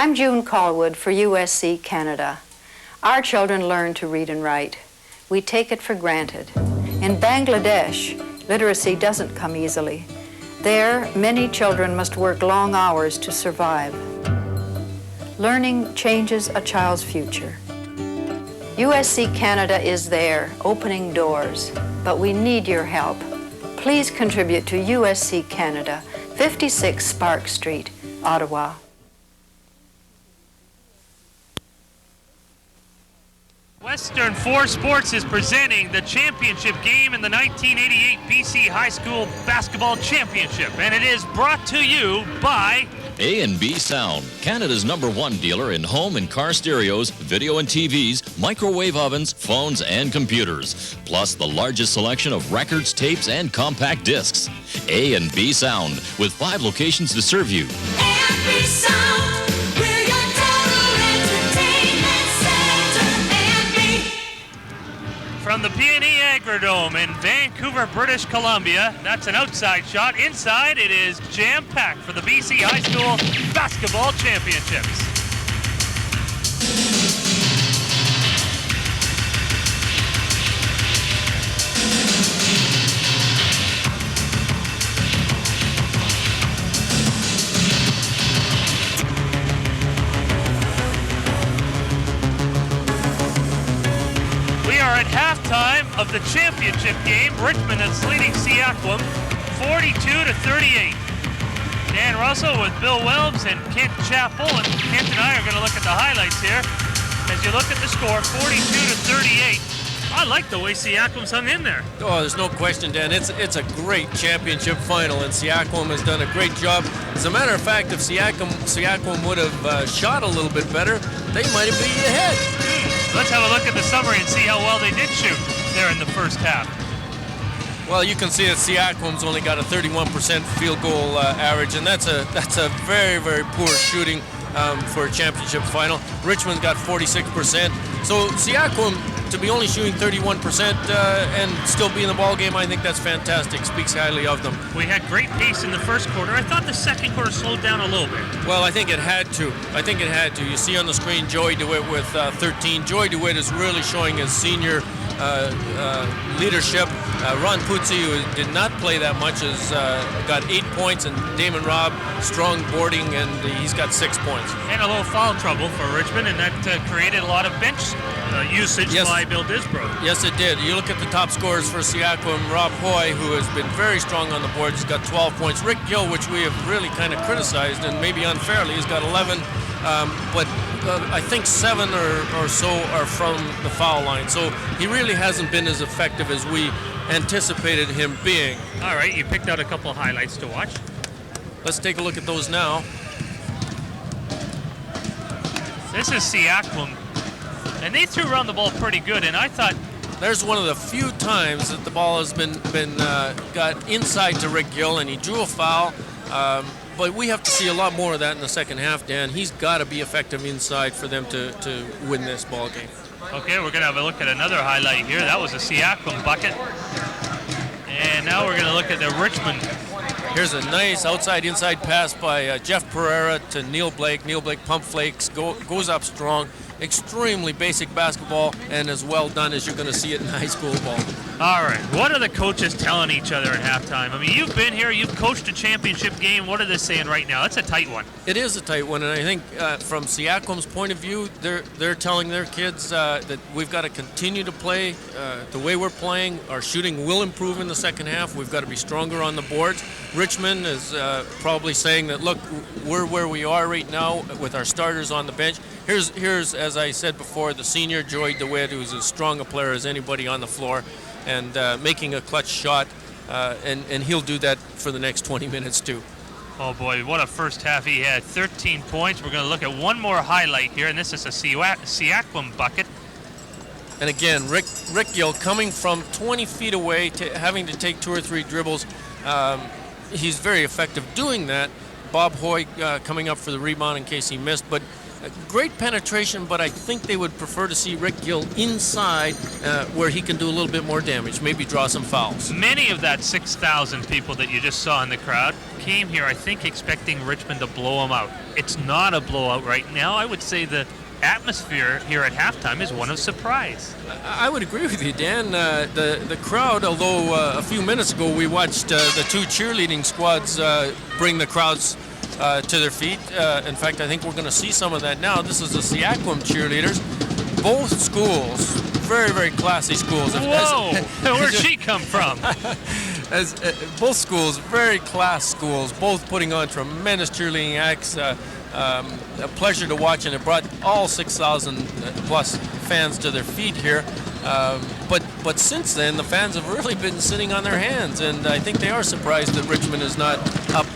I'm June Callwood for USC Canada. Our children learn to read and write. We take it for granted. In Bangladesh, literacy doesn't come easily. There, many children must work long hours to survive. Learning changes a child's future. USC Canada is there, opening doors, but we need your help. Please contribute to USC Canada, 56 Spark Street, Ottawa. Western 4 Sports is presenting the championship game in the 1988 BC High School Basketball Championship, and it is brought to you by A&B Sound, Canada's #1 dealer in home and car stereos, video and TVs, microwave ovens, phones, and computers, plus the largest selection of records, tapes, and compact discs. A&B Sound, with 5 locations to serve you. A&B Sound, we're your total entertainment center. A&B. from the PNE Agrodome in Vancouver, British Columbia. That's an outside shot. Inside, it is jam-packed for the BC High School Basketball Championships. We are at halftime of the championship game. Richmond is leading Seaquam 42-38. Dan Russell with Bill Welbs and Kent Chappell, and Kent and I are going to look at the highlights here. As you look at the score, 42-38. I like the way Seaquam's hung in there. Oh, there's no question, Dan. It's a great championship final, and Seaquam has done a great job. As a matter of fact, if Seaquam would have shot a little bit better, they might have been ahead. Let's have a look at the summary and see how well they did shoot there in the first half. Well, you can see that Seaquam's only got a 31% field goal average, and that's a very, very poor shooting for a championship final. Richmond's got 46%. So Seaquam, to be only shooting 31% and still be in the ball game, I think that's fantastic. Speaks highly of them. We had great pace in the first quarter. I thought the second quarter slowed down a little bit. Well, I think it had to. You see on the screen Joey DeWitt with 13. Joey DeWitt is really showing his senior leadership. Ron Puzzi, who did not play that much, has got 8 points, and Damon Robb, strong boarding, and he's got 6 points. And a little foul trouble for Richmond, and that created a lot of bench usage by Bill Disbrow. Yes, it did. You look at the top scorers for Seaquam, Rob Hoy, who has been very strong on the board, he's got 12 points. Rick Gill, which we have really kind of criticized, and maybe unfairly, he's got 11, but I think 7 or so are from the foul line. So he really hasn't been as effective as we anticipated him being. All right, you picked out a couple highlights to watch. Let's take a look at those now. This is Seaquam, and they threw around the ball pretty good, and I thought there's one of the few times that the ball has been got inside to Rick Gill, and he drew a foul. But we have to see a lot more of that in the second half, Dan. He's got to be effective inside for them to win this ball game. Okay, we're going to have a look at another highlight here. That was a Seaquam bucket. And now we're going to look at the Richmond. Here's a nice outside-inside pass by Jeff Pereira to Neil Blake. Neil Blake pump fakes, goes up strong. Extremely basic basketball and as well done as you're going to see it in high school ball. All right, what are the coaches telling each other at halftime? I mean, you've been here, you've coached a championship game. What are they saying right now? It's a tight one. It is a tight one, and I think from Seaquam's point of view, they're telling their kids that we've got to continue to play the way we're playing. Our shooting will improve in the second half. We've got to be stronger on the boards. Richmond is probably saying that, look, we're where we are right now with our starters on the bench. Here's, as I said before, the senior Joy DeWitt, who's as strong a player as anybody on the floor, and making a clutch shot, and he'll do that for the next 20 minutes too. Oh boy, what a first half he had. 13 points. We're going to look at one more highlight here, and this is a Seaquam bucket. And again, Rick Gill coming from 20 feet away, having to take 2 or 3 dribbles. He's very effective doing that. Bob Hoy coming up for the rebound in case he missed, but great penetration, but I think they would prefer to see Rick Gill inside where he can do a little bit more damage, maybe draw some fouls. Many of that 6,000 people that you just saw in the crowd came here, I think, expecting Richmond to blow them out. It's not a blowout right now. I would say the atmosphere here at halftime is one of surprise. I would agree with you, Dan. The crowd, although a few minutes ago we watched the 2 cheerleading squads bring the crowds to their feet. In fact, I think we're going to see some of that now. This is the Seaquam cheerleaders. Both schools, very, very classy schools. Whoa! Where'd she come from? Both schools, very class schools, both putting on tremendous cheerleading acts. A pleasure to watch, and it brought all 6,000 plus fans to their feet here. But since then, the fans have really been sitting on their hands, and I think they are surprised that Richmond is not up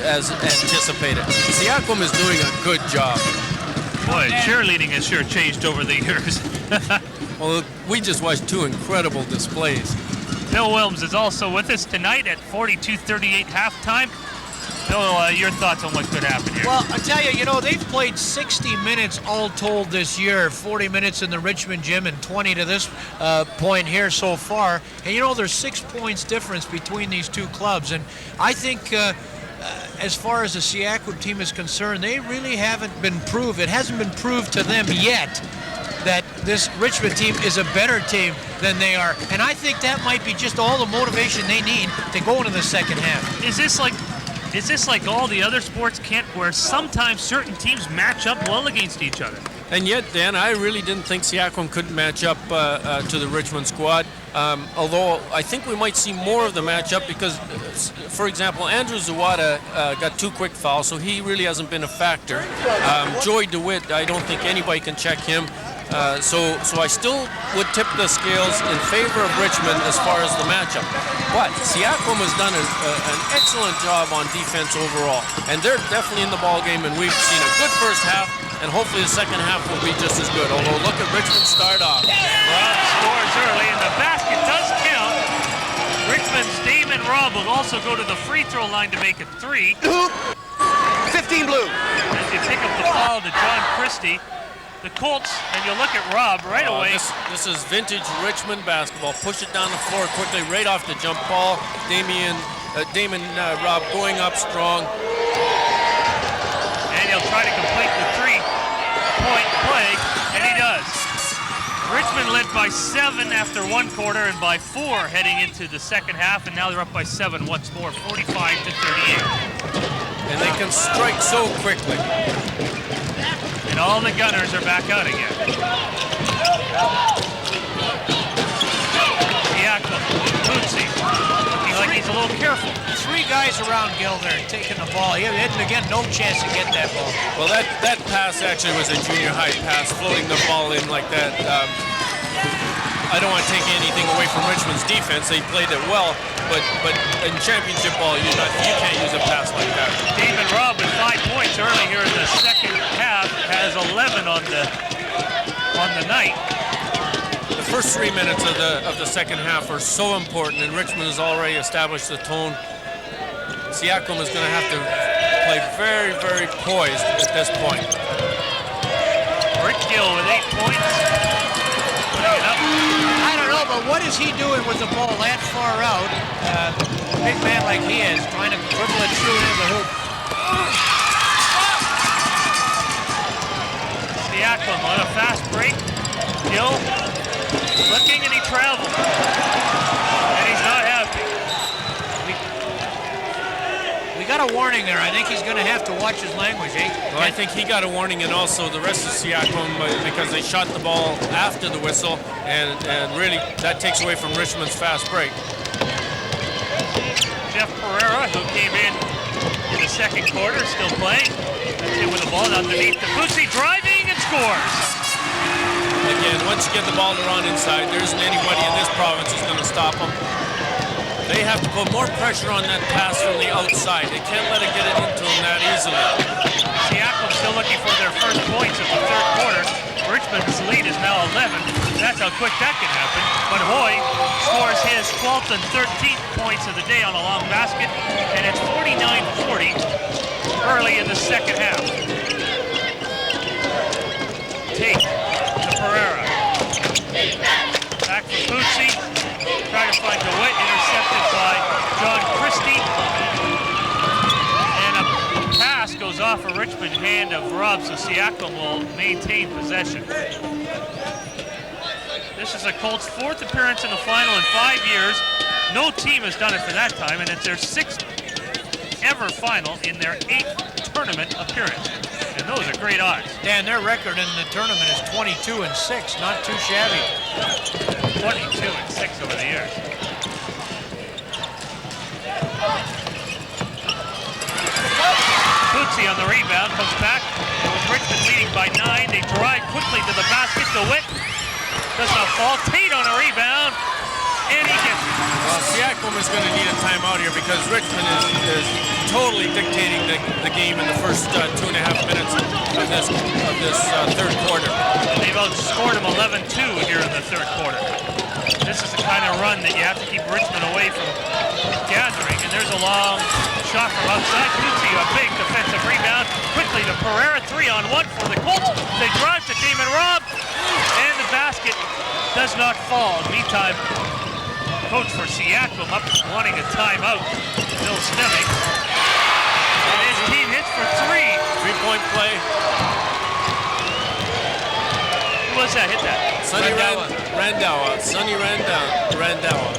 as anticipated. Seaquam is doing a good job. Boy, cheerleading has sure changed over the years. Well, we just watched 2 incredible displays. Bill Wilms is also with us tonight at 42-38 halftime. Bill, your thoughts on what could happen here? Well, I tell you, they've played 60 minutes all told this year, 40 minutes in the Richmond gym and 20 to this point here so far. And, there's 6 points difference between these 2 clubs. And I think as far as the Seaquam team is concerned, they really haven't been proved. It hasn't been proved to them yet that this Richmond team is a better team than they are. And I think that might be just all the motivation they need to go into the second half. Is this like all the other sports, Kent, where sometimes certain teams match up well against each other? And yet, Dan, I really didn't think Seaquam could match up to the Richmond squad. Although I think we might see more of the matchup because, for example, Andrew Zawada got 2 quick fouls, so he really hasn't been a factor. Joy DeWitt, I don't think anybody can check him. So I still would tip the scales in favor of Richmond as far as the matchup. But Seaquam has done an excellent job on defense overall, and they're definitely in the ball game. And we've seen a good first half, and hopefully the second half will be just as good. Although look at Richmond start off. Rob scores early, and the basket does count. Richmond's Damon Robb will also go to the free throw line to make it 3. 15 blue. As you pick up the foul to John Christie. The Colts, and you look at Robb right away. This is vintage Richmond basketball. Push it down the floor quickly, right off the jump ball. Damon Robb going up strong. And he'll try to complete the 3-point play, and he does. Richmond led by 7 after 1 quarter and by 4 heading into the second half, and now they're up by 7 once more, 45-38. And they can strike so quickly. And all the Gunners are back out again. Seaquam, Bootsy, looking like he's a little careful. 3 guys around Gill there taking the ball. He had, again, no chance to get that ball. Well, that pass actually was a junior high pass, floating the ball in like that. I don't want to take anything away from Richmond's defense. They played it well, but in championship ball, you can't use a pass like that. Damon Robb with 5 points early here in the second half, has 11 on the night. The first 3 minutes of the second half are so important, and Richmond has already established the tone. Seaquam is going to have to play very, very poised at this point. Rick Gill with 8 points. Putting it up. I don't know, but what is he doing with the ball that far out? A big man like he is, trying to dribble it through into the hoop. Seaquam on a fast break. Gill looking and he traveled. And he's not happy. We got a warning there. I think he's going to have to watch his language, eh? Well, I think he got a warning, and also the rest of Seaquam, because they shot the ball after the whistle, and really that takes away from Richmond's fast break. Jeff Pereira, who came in the second quarter, still playing. That's him with the ball underneath the Bootsy, driving and scores. Again, once you get the ball to run inside, there isn't anybody in this province who's going to stop them. They have to put more pressure on that pass from the outside. They can't let it get it into them that easily. Seaquam still looking for their first points of the third quarter. Richmond's lead is now 11. That's how quick that can happen. But Hoy scores his 12th and 13th points of the day on a long basket, and it's 49-40 early in the second half. Tate to Pereira. Back for Bootsy. Trying to find DeWitt, intercepted by John Christie. And a pass goes off a Richmond hand of Rob, so Seaquam will maintain possession. This is the Colts' 4th appearance in the final in 5 years. No team has done it for that time, and it's their 6th ever final in their 8th tournament appearance. And those are great odds. Dan, their record in the tournament is 22-6, not too shabby. 22-6 over the years. Bootsy on the rebound, comes back. And with Richmond leading by 9, they drive quickly to the basket. DeWitt does not fall. Tate on a rebound, and he gets it. Well, Seaquam is going to need a timeout here because Richmond is totally dictating the game in the first 2.5 minutes of this third quarter. They've outscored them 11-2 here in the third quarter. This is the kind of run that you have to keep Richmond away from gathering. And there's a long shot from outside. Bootsy, a big defensive rebound. Quickly to Pereira, 3-on-1 for the Colts. They drive to Damon Robb, and the basket does not fall. Meantime, coach for Seaquam up wanting a timeout. Bill Stemming. And his team hits for 3. 3-point play. Who was that? Hit that? Sonny Randawa. Sonny Randawa.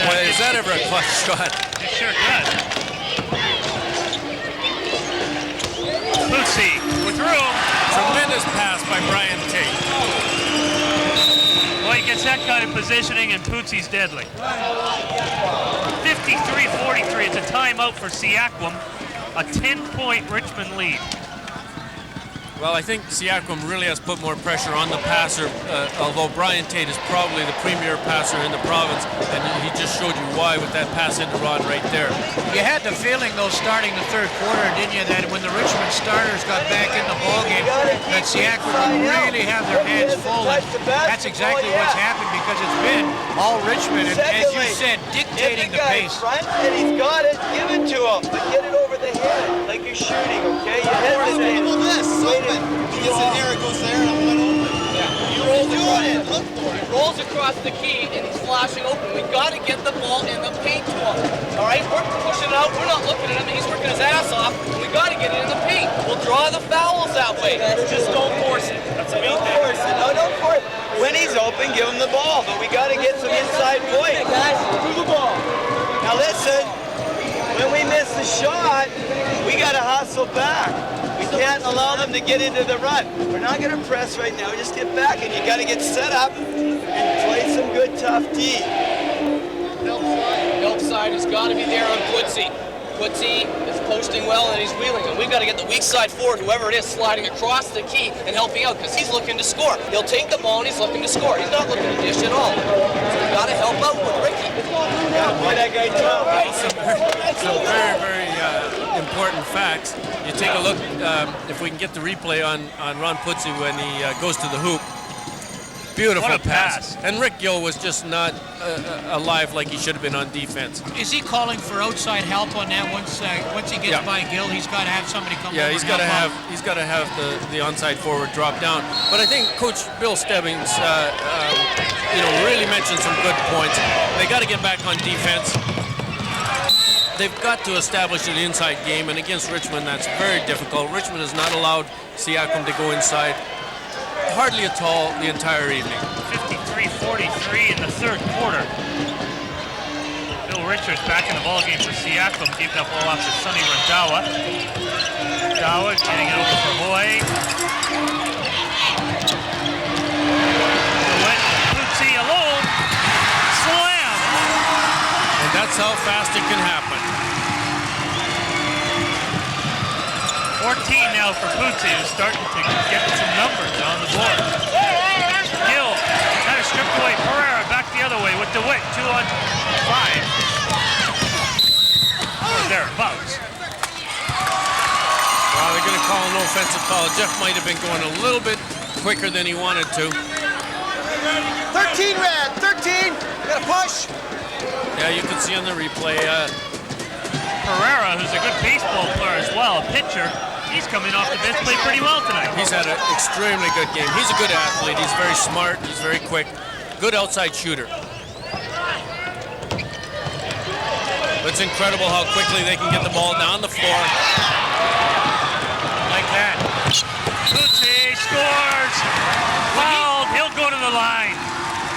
Boy, is that ever a clutch shot? It sure does. Bootsy with room. Tremendous pass by Brian Tate. Well, he gets that kind of positioning, and Bootsy's deadly. 53-43. It's a timeout for Seaquam. A 10-point Richmond lead. Well, I think Seaquam really has put more pressure on the passer, although Brian Tate is probably the premier passer in the province, and he just showed you why with that pass into Rod right there. You had the feeling, though, starting the third quarter, didn't you, that when the Richmond starters got back in the ballgame, that Seaquam would really have their hands full, and that's exactly what's happened because it's been all Richmond, and as you said, dictating the pace. Front and he's got it, give it to him, but get it over the head, like you're shooting, okay? You hesitate. He gets in there, it goes there, and I'm going open. Yeah. He rolls across the key, and he's flashing open. We've got to get the ball in the paint to him. All right, we're pushing it out. We're not looking at him. He's working his ass off. We've got to get it in the paint. We'll draw the fouls that way. Just don't force it. That's a Don't force it. No, don't force it. When he's open, give him the ball, but we got to get some inside point. Guys, through the ball. Now listen, when we miss the shot, we got to hustle back. We can't allow them to get into the run. We're not going to press right now. Just get back, and you got to get set up and play some good, tough D. Help side has got to be there on Bootsy. Bootsy is posting well, and he's wheeling. And we've got to get the weak side forward, whoever it is, sliding across the key and helping out because he's looking to score. He'll take the ball, and he's looking to score. He's not looking to dish at all. So we've got to help out with Ricky. Got to play that guy tough. Some very, very important facts. You take a look, if we can get the replay on Ron Bootsy when he goes to the hoop. Beautiful What a pass. And Rick Gill was just not alive like he should have been on defense. Is he calling for outside help on that once he gets by Gill? He's got to have somebody come over. He's got to have the onside forward drop down. But I think Coach Bill Stebbings, really mentioned some good points. They got to get back on defense. They've got to establish an inside game, and against Richmond, that's very difficult. Richmond has not allowed Seaquam to go inside hardly at all the entire evening. 53-43 in the third quarter. Bill Richards back in the ballgame for Seaquam, gave that ball off to Sonny Randawa. Randawa getting it over for Hoy. Pucci alone. Slam! And that's how fast it can happen. 14 now for Pucci, who's starting to get some numbers on the board. Gill kind of stripped away. Pereira back the other way with DeWitt. 2 on 5. Thereabouts. Well, they're going to call an offensive foul. Jeff might have been going a little bit quicker than he wanted to. 13 red, 13. Got a push. Yeah, you can see on the replay. Pereira, who's a good baseball player as well, a pitcher, he's coming off the bench, played pretty well tonight. He's had an extremely good game. He's a good athlete. He's very smart. He's very quick. Good outside shooter. It's incredible how quickly they can get the ball down the floor. Like that. Pucci scores. Fouled. He'll go to the line.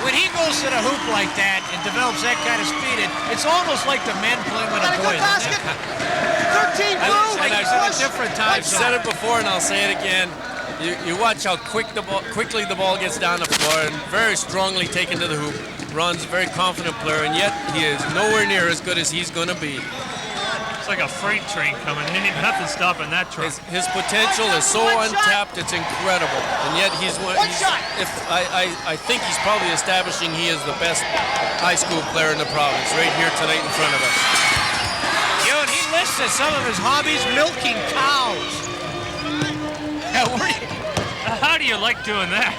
When he goes to the hoop like that and develops that kind of speed, it's almost like the men playing with a boy. 13 blue. I've said it different times. I've said it before and I'll say it again. You watch how quickly the ball gets down the floor and very strongly taken to the hoop. Ron's a very confident player, and yet he is nowhere near as good as he's going to be. It's like a freight train coming. Ain't nothing stopping that truck. His potential is so untapped, it's incredible. And yet I think he's probably establishing he is the best high school player in the province right here tonight in front of us. And he lists as some of his hobbies milking cows. How do you like doing that?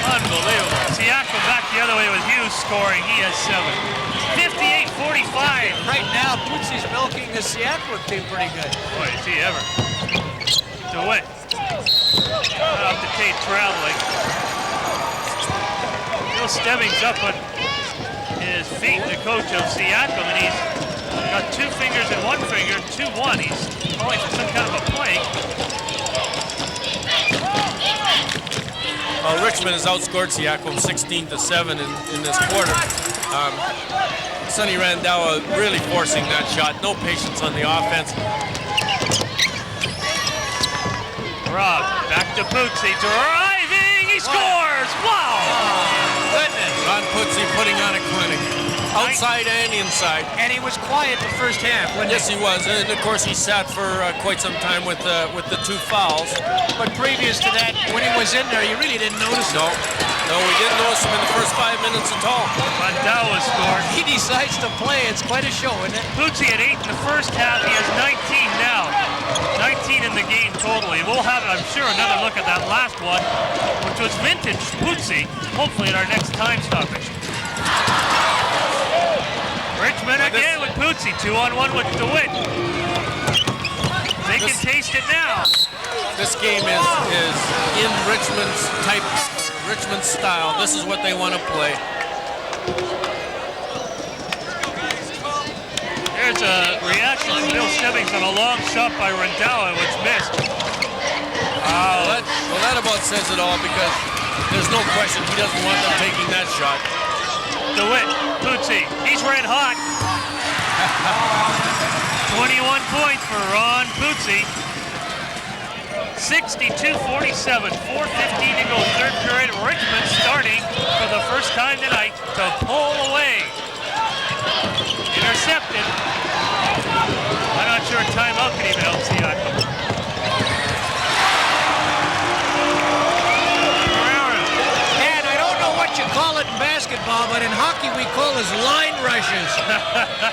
Unbelievable. Seaquam back the other way with Hughes scoring. He has 7. 58-45. Right now, Pucci's milking the Seaquam team pretty good. Boy, is he ever. DeWitt. Off the tape traveling. Bill Stebbings up on his feet, the coach of Seaquam, and he's got 2 fingers and 1 finger, 2-1. He's calling for some kind of a play. Well, Richmond has outscored Seaquam 16-7 in this quarter. Sonny Randawa really forcing that shot. No patience on the offense. Rob, back to Pucci, driving, he scores! Wow! Goodness. Ron Pucci putting on a clinic. Outside and inside. And he was quiet the first half, wasn't Yes, he was. And of course, he sat for quite some time with the 2 fouls. But previous to that, when he was in there, you really didn't notice him. No, we didn't notice him in the first 5 minutes at all. Randawa scored. He decides to play. It's quite a show, isn't it? Pucci had 8 in the first half. He has 19 now. 19 in the game totally. We'll have, I'm sure, another look at that last one, which was vintage Pucci, hopefully at our next time stoppage. Richmond again with Pucci, 2-on-1 with DeWitt. They can taste it now. This game is in Richmond's type, Richmond's style. This is what they want to play. There's a reaction from Bill Stebbings on a long shot by Randawa, which missed. Well, that about says it all, because there's no question he doesn't want them taking that shot. DeWitt, Pucci, he's red hot. 21 points for Ron Pucci. 62-47, 4:15 to go, third period. Richmond starting for the first time tonight to pull away. Intercepted. I'm not sure a timeout can even help Seaquam. You call it in basketball, but in hockey we call this line rushes.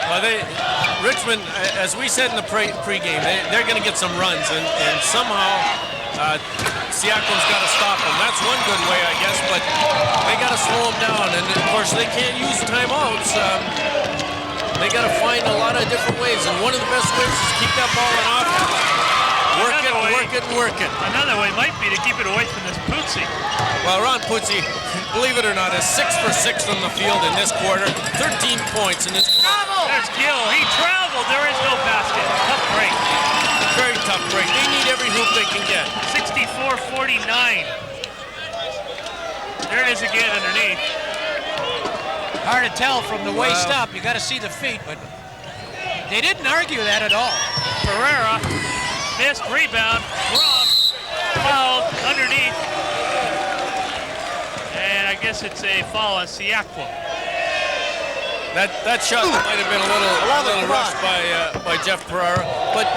Well, Richmond, as we said in the pregame, they're going to get some runs, and somehow Seaquam's got to stop them. That's one good way, I guess, but they got to slow them down. And of course, they can't use timeouts. They got to find a lot of different ways, and one of the best ways is to keep that ball in offense. Work it. Another way might be to keep it away from this Putzi. Well, Ron Putzi, believe it or not, is 6 for 6 from the field in this quarter. 13 points in this quarter. There's Gill. He traveled. There is no basket. Tough break. Very tough break. They need every hoop they can get. 64-49. There it is again underneath. Hard to tell from the waist up. You got to see the feet, but they didn't argue that at all. Pereira missed rebound. Rob fouled underneath. And I guess it's a foul on Seaquam. That shot might have been a little rushed by Jeff Pereira, but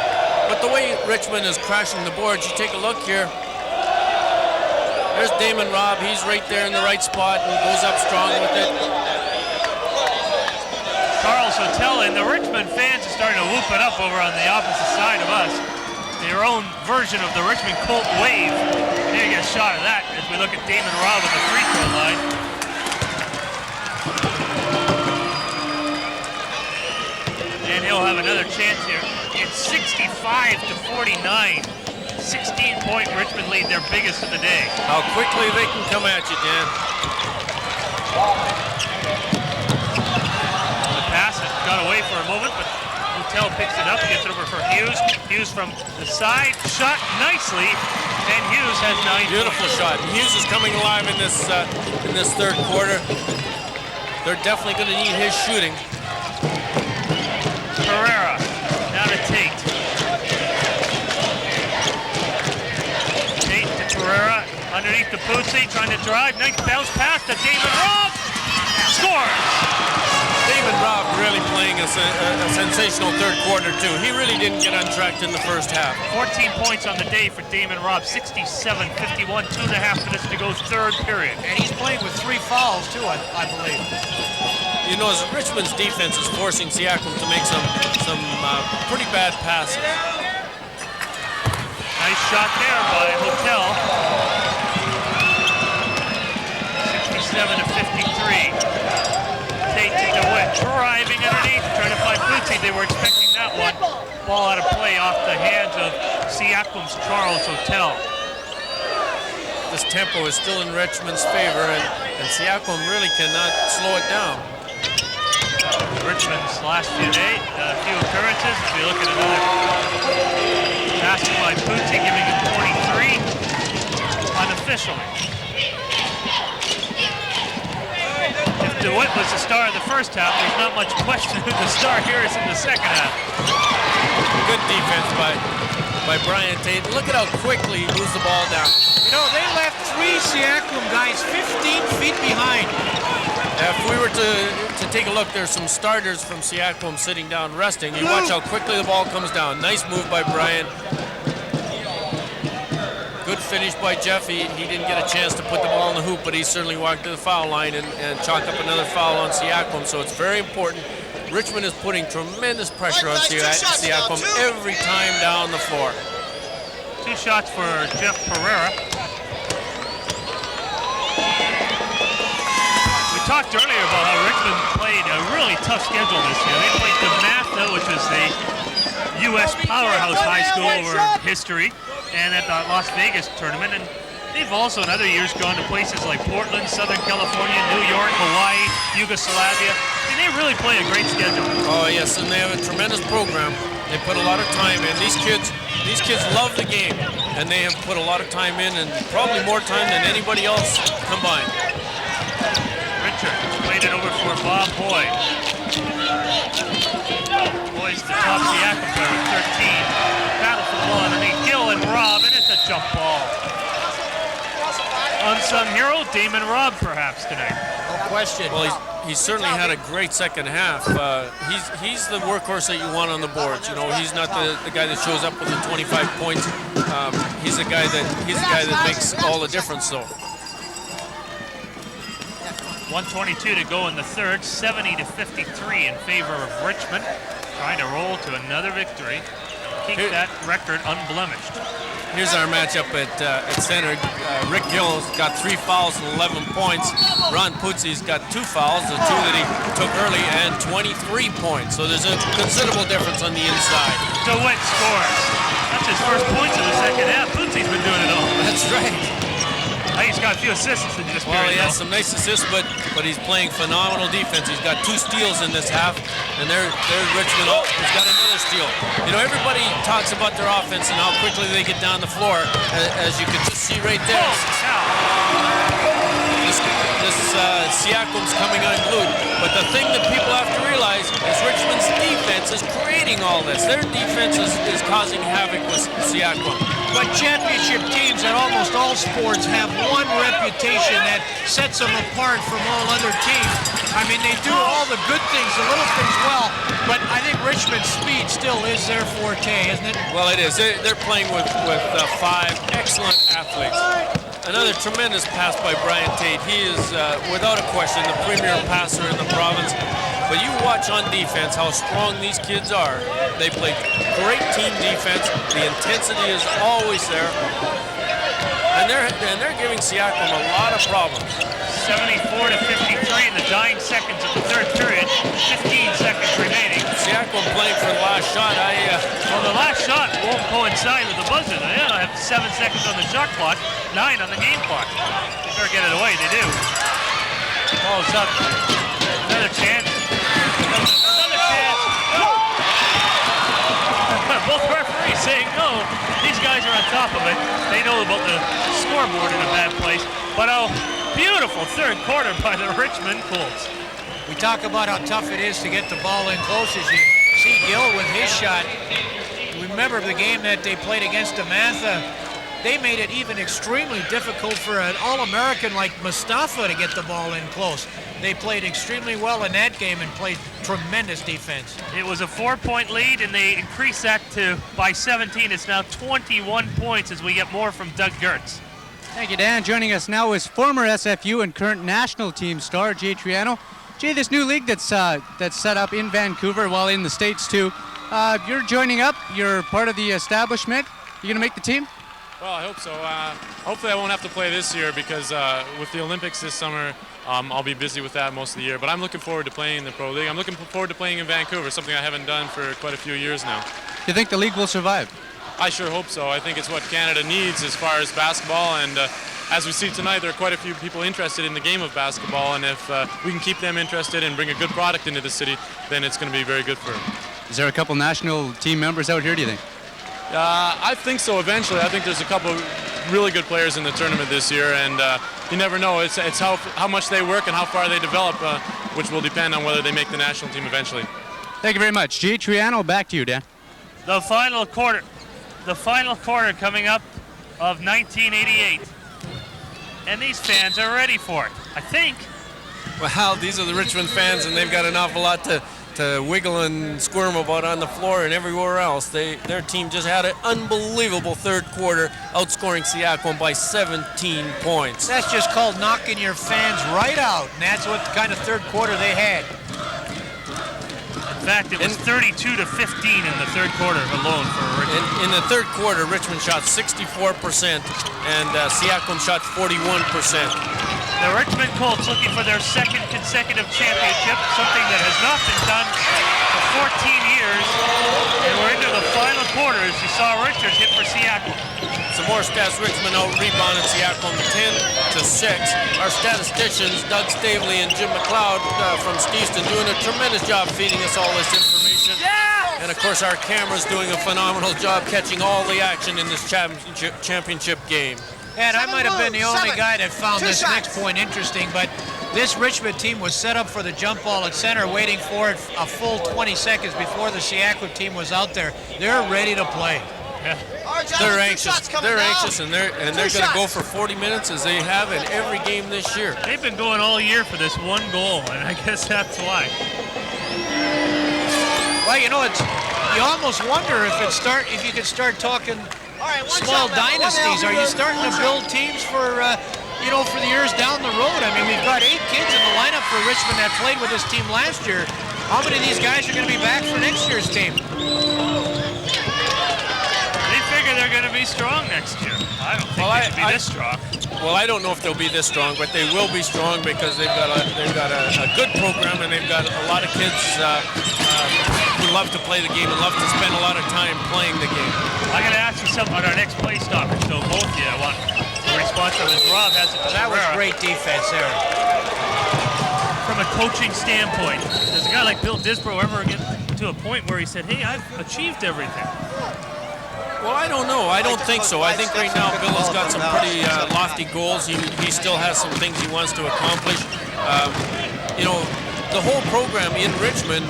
the way Richmond is crashing the boards, you take a look here. There's Damon Robb. He's right there in the right spot and goes up strong with it. Charles Hotel and the Richmond fans are starting to whoop it up over on the opposite side of us. Their own version of the Richmond Colt wave. There you get a shot of that as we look at Damon Robb at the free throw line. And he'll have another chance here. It's 65-49. 16-point Richmond lead, their biggest of the day. How quickly they can come at you, Dan. The pass has got away for a moment, but Hotel picks it up, gets it over for Hughes. Hughes from the side, shot nicely, and Hughes has 9 Beautiful points. shot. Hughes is coming alive in this third quarter. They're definitely going to need his shooting. Pereira, now to Tate. Tate to Pereira, underneath the Putzi, trying to drive. Nice bounce pass to Damon Robb. Scores! Damon Robb really playing a sensational third quarter, too. He really didn't get untracked in the first half. 14 points on the day for Damon Robb. 67-51, 2.5 minutes to go, third period. And he's playing with 3 fouls, too, I believe. You know, as Richmond's defense is forcing Seaquam to make some pretty bad passes. Nice shot there by Hotel. 67-53. Tate to DeWitt, driving underneath, trying to find Putzi. They were expecting that one. Ball out of play off the hands of Seaquam's Charles Hotel. This tempo is still in Richmond's favor, and Seaquam really cannot slow it down. Richmond's last few days, a few occurrences. If you look at another basket by Putzi, giving him 43 unofficially. If DeWitt was the star of the first half, there's not much question who the star here is in the second half. Good defense by Brian Tate. Look at how quickly he moves the ball down. You know, they left 3 Seaquam guys 15 feet behind. If we were to take a look, there's some starters from Seaquam sitting down resting. You watch how quickly the ball comes down. Nice move by Brian. Good finish by Jeff. He didn't get a chance to put the ball in the hoop, but he certainly walked to the foul line and chalked up another foul on Seaquam. So it's very important. Richmond is putting tremendous pressure on Seaquam every time down the floor. 2 shots for Jeff Pereira. We talked earlier about how Richmond played a really tough schedule this year. They played DeMatha, which was the U.S. powerhouse high school over history, and at the Las Vegas tournament. And they've also in other years gone to places like Portland, Southern California, New York, Hawaii, Yugoslavia. And they really play a great schedule. Oh yes, and they have a tremendous program. They put a lot of time in. These kids love the game, and they have put a lot of time in, and probably more time than anybody else combined. Richard played it over for Bob Boyd. Boyd's the top Seaquam player with 13. Battle for the ball underneath Gill and Robb, and it's a jump ball. Unsung hero, Damon Robb, perhaps, tonight. No question. Well, he's certainly had a great second half. He's the workhorse that you want on the boards. You know, he's not the guy that shows up with the 25 points. He's the guy that makes all the difference, though. 1:22 to go in the third, 70-53 in favor of Richmond. Trying to roll to another victory. Keep that record unblemished. Here's our matchup at center. Rick Gill's got 3 fouls and 11 points. Ron Pucci's got 2 fouls, the 2 that he took early, and 23 points. So there's a considerable difference on the inside. DeWitt scores. That's his first points of the second half. Pucci's been doing it all. That's right. I think he's got a few assists in this Well, period. he has some nice assists, but he's playing phenomenal defense. He's got 2 steals in this half, and there's Richmond. He's got another steal. You know, everybody talks about their offense and how quickly they get down the floor, as you can just see right there. This Seaquam's coming unglued. But the thing that people have to realize is Richmond's defense is creating all this. Their defense is causing havoc with Seaquam. But championship teams at almost all sports have one reputation that sets them apart from all other teams. I mean, they do all the good things, the little things well, but I think Richmond's speed still is their forte, isn't it? Well, it is. They're playing with 5 excellent athletes. Another tremendous pass by Brian Tate. He is, without a question, the premier passer in the province. But you watch on defense how strong these kids are. They play great team defense. The intensity is always there. And they're giving Seaquam a lot of problems. 74-53 in the dying seconds of the third period. 15 seconds remaining. Seaquam playing for the last shot. Well, the last shot won't coincide with the buzzer. They have 7 seconds on the shot clock, 9 on the game clock. They better get it away. They do. Ball's up. Another chance. Another chance. Both referees saying no. These guys are on top of it. They know about the scoreboard in a bad place. But a beautiful third quarter by the Richmond Colts. We talk about how tough it is to get the ball in close, as you see Gill with his shot. Remember the game that they played against Amantha. They made it even extremely difficult for an All-American like Mustafa to get the ball in close. They played extremely well in that game and played tremendous defense. It was a 4-point lead, and they increased that by 17. It's now 21 points as we get more from Doug Gertz. Thank you, Dan. Joining us now is former SFU and current national team star Jay Triano. Jay, this new league that's set up in Vancouver, while in the States too. You're joining up. You're part of the establishment. You gonna make the team? Well, I hope so. Hopefully I won't have to play this year because with the Olympics this summer, I'll be busy with that most of the year. But I'm looking forward to playing in the Pro League. I'm looking forward to playing in Vancouver, something I haven't done for quite a few years now. Do you think the league will survive? I sure hope so. I think it's what Canada needs as far as basketball, and as we see tonight, there are quite a few people interested in the game of basketball, and if we can keep them interested and bring a good product into the city, then it's going to be very good for them. Is there a couple national team members out here, do you think? I think so eventually. I think there's a couple really good players in the tournament this year, and you never know. It's how much they work and how far they develop, which will depend on whether they make the national team eventually. Thank you very much. Jay Triano, back to you, Dan. The final quarter coming up of 1988. And these fans are ready for it, I think. Well, these are the Richmond fans, and they've got an awful lot to wiggle and squirm about on the floor and everywhere else. Their team just had an unbelievable third quarter, outscoring Seaquam by 17 points. That's just called knocking your fans right out, and that's what kind of third quarter they had. In fact, it was 32-15 in the third quarter alone for Richmond. In the third quarter, Richmond shot 64%, and Seaquam shot 41%. The Richmond Colts looking for their second consecutive championship, something that has not been done for 14 years. And we're into the final quarters. You saw Richards hit for Seaquam. Some more stats. Richmond out-rebounded Seaquam 10-6. Our statisticians, Doug Stavely and Jim McLeod from Steeston, doing a tremendous job feeding us all this information. Yes! And of course, our camera's doing a phenomenal job catching all the action in this championship game. And I might have been the only guy that found this next point interesting, but this Richmond team was set up for the jump ball at center, waiting for it a full 20 seconds before the Seaquam team was out there. They're ready to play. Yeah. They're anxious. They're anxious, and they're going to go for 40 minutes as they have in every game this year. They've been going all year for this one goal, and I guess that's why. Well, you know, you almost wonder if you could start talking small dynasties. Are you starting to build teams for for the years down the road? I mean, we've got 8 kids in the lineup for Richmond that played with this team last year. How many of these guys are going to be back for next year's team? They figure they're going to be be strong next year. I don't think they should be this strong. Well, I don't know if they'll be this strong, but they will be strong because they've got a good program, and they've got a lot of kids who love to play the game and love to spend a lot of time playing the game. I'm going to ask you something on our next play stopper, so both of you, I want a response from as Rob has it. That was great defense there. From a coaching standpoint, does a guy like Bill Disbrow ever get to a point where he said, hey, I've achieved everything? Well, I don't know. I don't think so. I think right now Bill has got some pretty lofty goals. He still has some things he wants to accomplish. You know, the whole program in Richmond,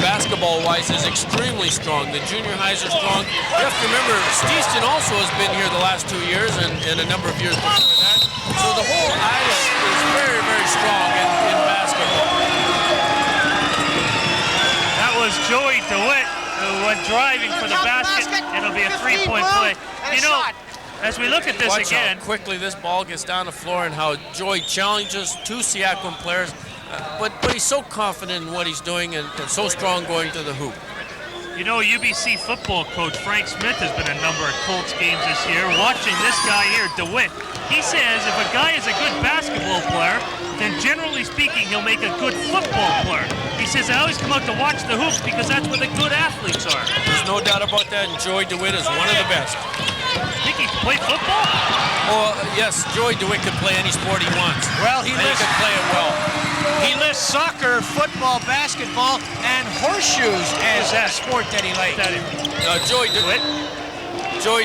basketball-wise, is extremely strong. The junior highs are strong. You have to remember, Steeston also has been here the last 2 years and a number of years before that. So the whole ice is very, very strong in basketball. That was Joey DeWitt, who went driving for the basket, and it'll be a three-point play. You know, as we look at this again, How quickly this ball gets down the floor and how Joey challenges two Seaquam players, but he's so confident in what he's doing and so strong going to the hoop. you know, UBC football coach Frank Smith has been in a number of Colts games this year. Watching this guy here, DeWitt, he says if a guy is a good basketball player, then generally speaking, he'll make a good football player. He says, I always come out to watch the hoops because that's where the good athletes are. There's no doubt about that, and Joey DeWitt is one of the best. Think he can play football? Well, yes, Joey DeWitt can play any sport he wants. Well, he can play it well. He lists soccer, football, basketball, and horseshoes as a sport that he likes. Joey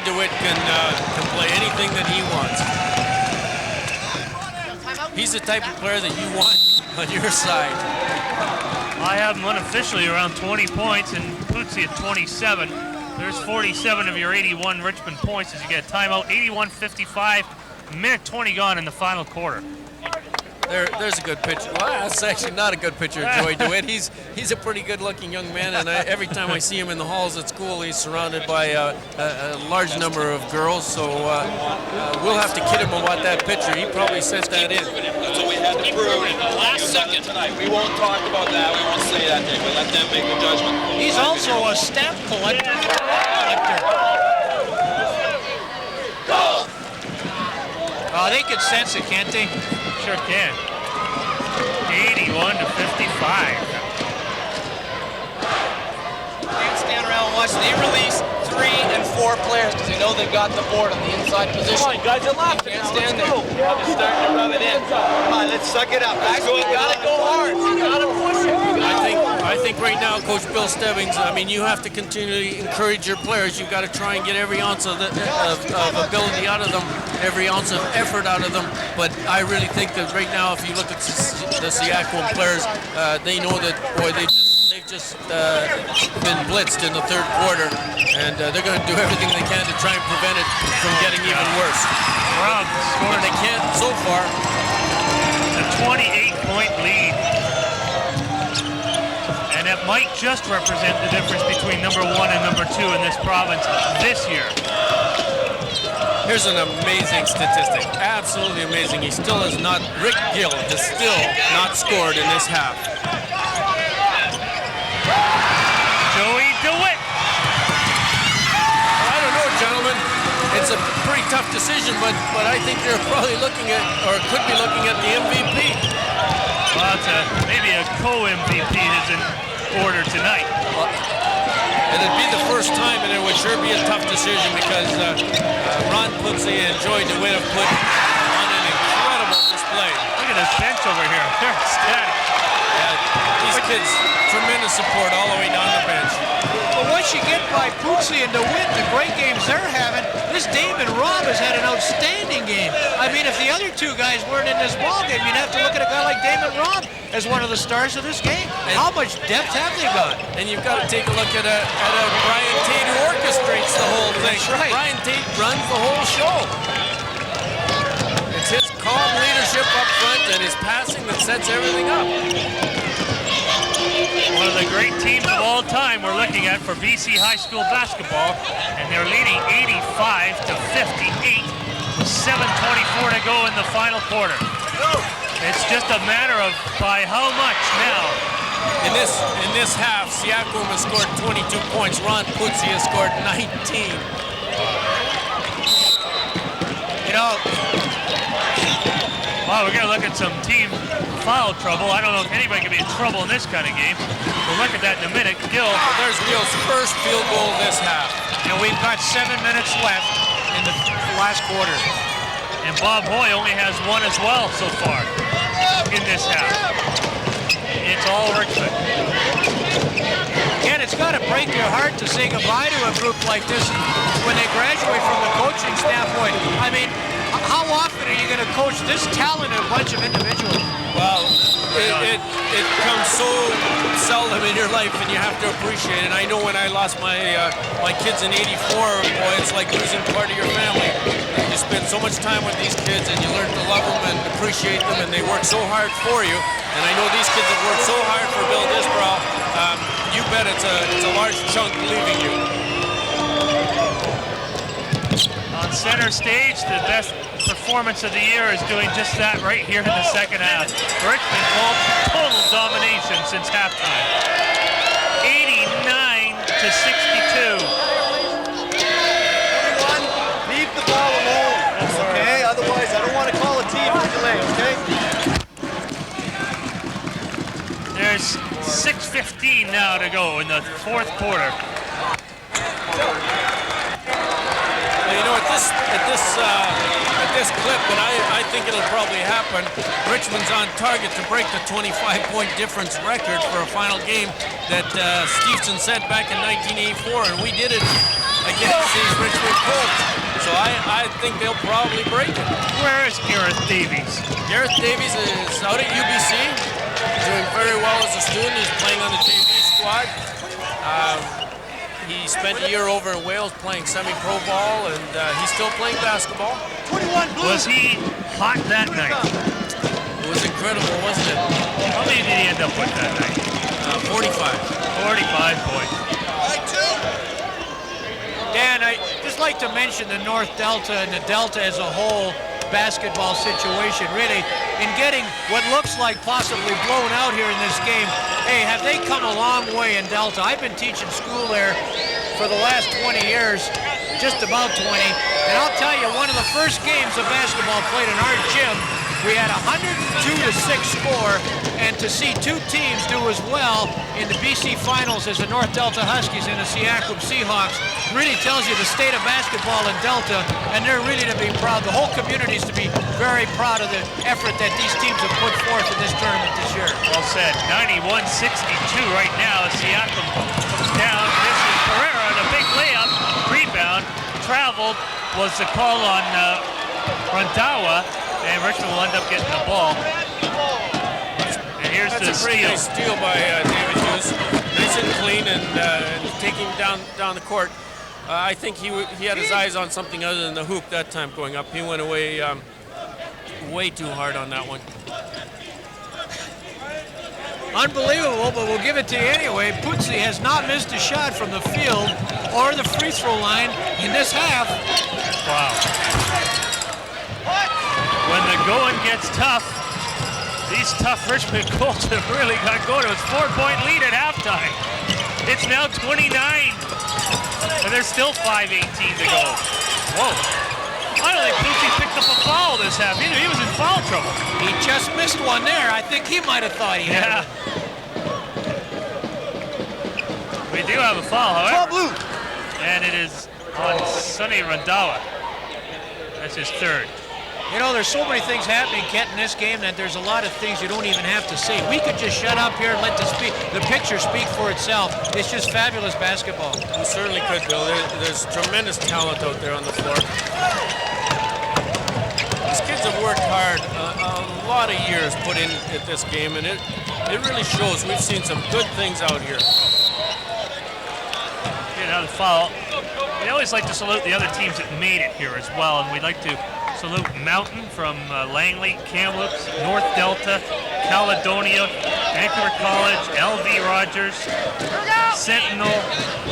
DeWitt can play anything that he wants. He's the type of player that you want on your side. I have him unofficially around 20 points and Pootsie at 27. There's 47 of your 81 Richmond points as you get a timeout. 81-55, minute 20 gone in the final quarter. There's a good picture. Well, that's actually not a good picture of Joey DeWitt. He's a pretty good-looking young man, and every time I see him in the halls at school, he's surrounded by a large number of girls. So we'll have to kid him about that picture. He probably sent that in. That's what we had to prove in the last second tonight. We won't talk about that. We won't say that thing. We'll let them make the judgment. He's also a stamp collector. Oh, they can sense it, can't they? Sure can. 81-55. Can't stand around and watch. They release 3 and 4 players because they know they've got the board on the inside position. Come on, guys are laughing. Can't stand there. They're starting to rub it in. Come on, let's suck it up. Let's go. You gotta go hard. You gotta push it. I think right now, Coach Bill Stebbings, I mean, you have to continually encourage your players. You've got to try and get every ounce of ability out of them, every ounce of effort out of them. But I really think that right now, if you look at the Seaquam players, they know that, boy, they've just been blitzed in the third quarter, and they're going to do everything they can to try and prevent it from getting even worse. But they can't so far. A 28-point lead. And that might just represent the difference between number 1 and number 2 in this province this year. Here's an amazing statistic. Absolutely amazing. He still has not, Rick Gill has still not scored in this half. Joey DeWitt. I don't know, gentlemen. It's a pretty tough decision, but I think they're probably looking at, or could be looking at the MVP. Well, it's maybe a co-MVP is in order tonight. It'd be the first time, and it would sure be a tough decision because Ron Pootsie and Joey DeWitt have put on an incredible display. Look at this bench over here. They're ecstatic. These kids, tremendous support all the way down the bench. But once you get by Pootsie and DeWitt, the great games they're having, this Damon Robb has had an outstanding game. I mean, if the other two guys weren't in this ballgame, you'd have to look at a guy like Damon Robb as one of the stars of this game. How much depth have they got? And you've got to take a look at a Brian Tate who orchestrates the whole thing. That's right. Brian Tate runs the whole show. It's his calm leadership up front and his passing that sets everything up. One of the great teams of all time we're looking at for BC High School basketball, and they're leading 85-58 with 7:24 to go in the final quarter. It's just a matter of by how much now. In this half, Seaquam has scored 22 points. Ron Pootsie has scored 19. You know, wow, we're going to look at some team foul trouble. I don't know if anybody can be in trouble in this kind of game. We'll look at that in a minute. Gill. There's Gill's first field goal this half. And we've got 7 minutes left in the last quarter. And Bob Hoy only has one as well so far in this half. It's all Richmond. Again, it's got to break your heart to say goodbye to a group like this when they graduate from the coaching standpoint. I mean, how often are you going to coach this talented bunch of individuals? Well, it comes so seldom in your life, and you have to appreciate it. And I know when I lost my my kids in '84, boy, it's like losing part of your family. You spend so much time with these kids, and you learn to love them and appreciate them, and they work so hard for you. And I know these kids have worked so hard for Bill Disbrow. You bet it's a large chunk leaving you. On center stage, the best performance of the year is doing just that right here in the second half. Richmond Colts, total domination since halftime. 89 to 62. Everyone, leave the ball alone. Okay? Otherwise, I don't want to call a TV delay, okay? There's 6:15 now to go in the fourth quarter. You know, at this clip, and I think it'll probably happen, Richmond's on target to break the 25-point difference record for a final game that Stevenson set back in 1984, and we did it against these Richmond Colts. So I think they'll probably break it. Where is Gareth Davies? Gareth Davies is out at UBC, doing very well as a student. He's playing on the JV squad. He spent a year over in Wales playing semi-pro ball, and he's still playing basketball. 21 Blues. Was he hot that night? It was incredible, wasn't it? How many did he end up with that night? 45. 45 points. Dan, I'd just like to mention the North Delta and the Delta as a whole basketball situation, really, in getting what looks like possibly blown out here in this game. Hey, have they come a long way in Delta? I've been teaching school there for the last 20 years, just about 20, and I'll tell you, one of the first games of basketball played in our gym, we had a 102-6 score, and to see two teams do as well in the BC Finals as the North Delta Huskies and the Seaquam Seahawks really tells you the state of basketball in Delta, and they're really to be proud. The whole community is to be very proud of the effort that these teams have put forth in this tournament this year. Well said. 91-62 right now. Seaquam comes down. This is Pereira on a big layup. Rebound. Traveled was the call on Randawa, and Richmond will end up getting the ball. And here's the That's a pretty steal. nice steal by David Hughes. Nice and clean, and taking down the court. I think he had his eyes on something other than the hoop that time going up. He went away way too hard on that one. Unbelievable, but we'll give it to you anyway. Putzi has not missed a shot from the field or the free throw line in this half. Wow. When the going gets tough, these tough Richmond Colts have really got going. It was a 4-point lead at halftime. It's now 29, and there's still 5:18 to go. Whoa. I don't think Putzi picked up a foul this half either. He was in foul trouble. He just missed one there. I think he might have thought he had it. We do have a foul, however. And it is on Sonny Randawa. That's his third. You know, there's so many things happening, Kent, in this game that there's a lot of things you don't even have to say. We could just shut up here and let the picture speak for itself. It's just fabulous basketball. We certainly could, Bill. There's tremendous talent out there on the floor. These kids have worked hard, a lot of years put in at this game, and it really shows. We've seen some good things out here. Another foul. We always like to salute the other teams that made it here as well, and we'd like to salute Mountain from Langley, Kamloops, North Delta, Caledonia, Vancouver College, LV Rogers, Sentinel,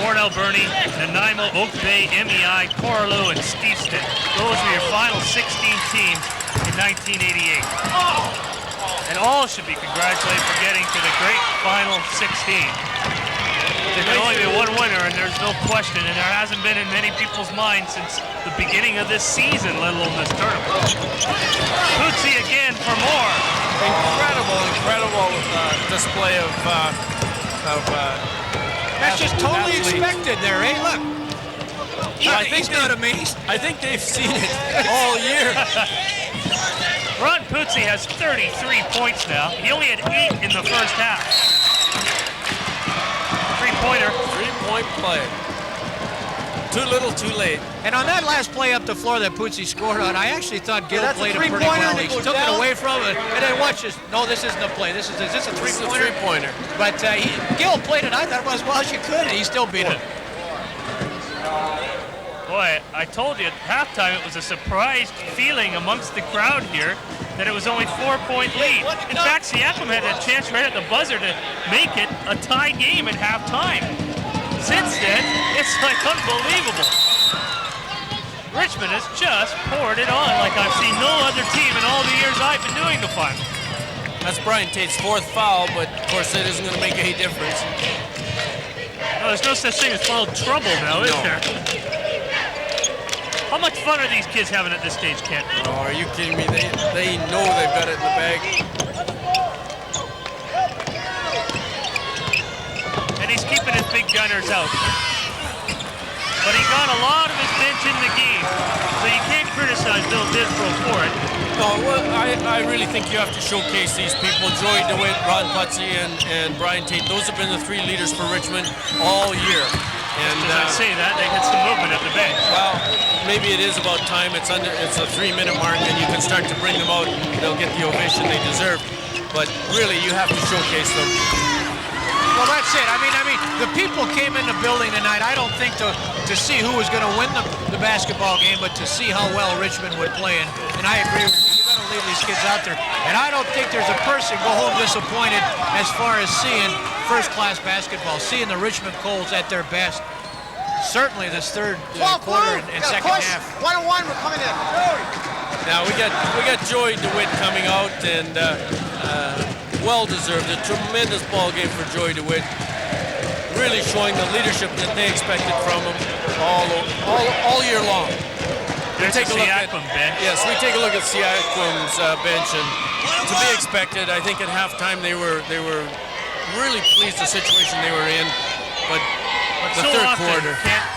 Warren Alberni, Nanaimo, Oak Bay, MEI, Coraloo, and Steveston. Those were your final 16 teams in 1988. And all should be congratulated for getting to the great final 16. There can only be one winner, and there's there's no question, and there hasn't been in many people's minds since the beginning of this season, let alone this tournament. Pootsie again for more. Incredible display of that's just totally expected there, eh? Look. He's not amazed. I think they've seen it all year. Ron Pootsie has 33 points now. He only had 8 in the first half. Three-pointer. Three-point play. Too little, too late. And on that last play up the floor that Pootsie scored on, I actually thought Gill played it pretty three-pointer well. He took it away from it, and then watch this. No, this isn't a play. Is this a three-pointer? Three-pointer. But Gill played it, I thought, as well as you could, and he still beat it. Boy, I told you at halftime it was a surprised feeling amongst the crowd here that it was only 4-point lead. In fact, Seaquam had a chance right at the buzzer to make it a tie game at halftime. Since then, it's like unbelievable. Richmond has just poured it on like I've seen no other team in all the years I've been doing the final. That's Brian Tate's 4th foul, but of course it isn't going to make any difference. No, there's no such thing as foul trouble now, is there? How much fun are these kids having at this stage, Kent? Oh, are you kidding me? They know they've got it in the bag. And he's keeping his big gunners out. But he got a lot of his bench in the game, so you can't criticize Bill Disbrow for it. No, well, I really think you have to showcase these people. Joey DeWitt, Ron Putsey, and Brian Tate. Those have been the 3 leaders for Richmond all year. And I say that, they had some movement at the bench. Well, maybe it is about time. It's a 3-minute mark, and you can start to bring them out, and they'll get the ovation they deserve. But really, you have to showcase them. Well, that's it. I mean, the people came in the building tonight, I don't think to see who was going to win the basketball game, but to see how well Richmond would play. And I agree with you. You've got to leave these kids out there. And I don't think there's a person go home disappointed as far as seeing first-class basketball, seeing the Richmond Colts at their best. Certainly this third quarter and second half. 1-1, we're coming in. Now we got Joey DeWitt coming out, and well-deserved. A tremendous ball game for Joey DeWitt. Really showing the leadership that they expected from him all year long. We take a look at bench. Yes, we take a look at Seaquam's bench, and to be expected. I think at halftime they were really pleased the situation they were in, but the so third often, quarter.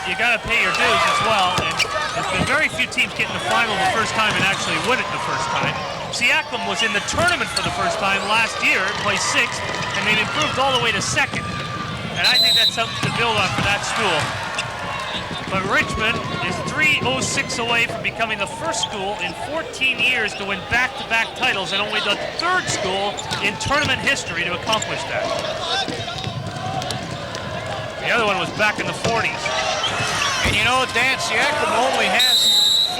You got to pay your dues as well, and there's been very few teams get in the final the first time and actually win it the first time. Seaquam was in the tournament for the first time last year, placed 6th, and they've improved all the way to 2nd. And I think that's something to build on for that school. But Richmond is 3-0-6 away from becoming the first school in 14 years to win back-to-back titles, and only the 3rd school in tournament history to accomplish that. The other one was back in the 40s. And you know, Dan, Seaquam only has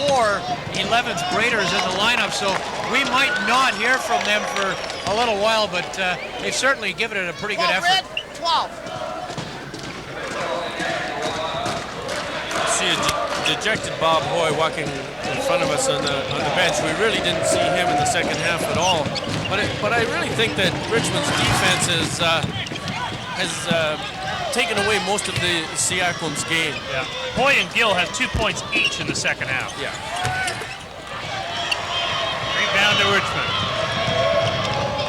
4 11th graders in the lineup, so we might not hear from them for a little while, but they've certainly given it a pretty good effort. 12. See a dejected Bob Hoy walking in front of us on the bench. We really didn't see him in the second half at all. But I really think that Richmond's defense has taken away most of the Seaquam's game. Yeah. Hoy and Gill have 2 points each in the second half. Yeah. Rebound to Richmond.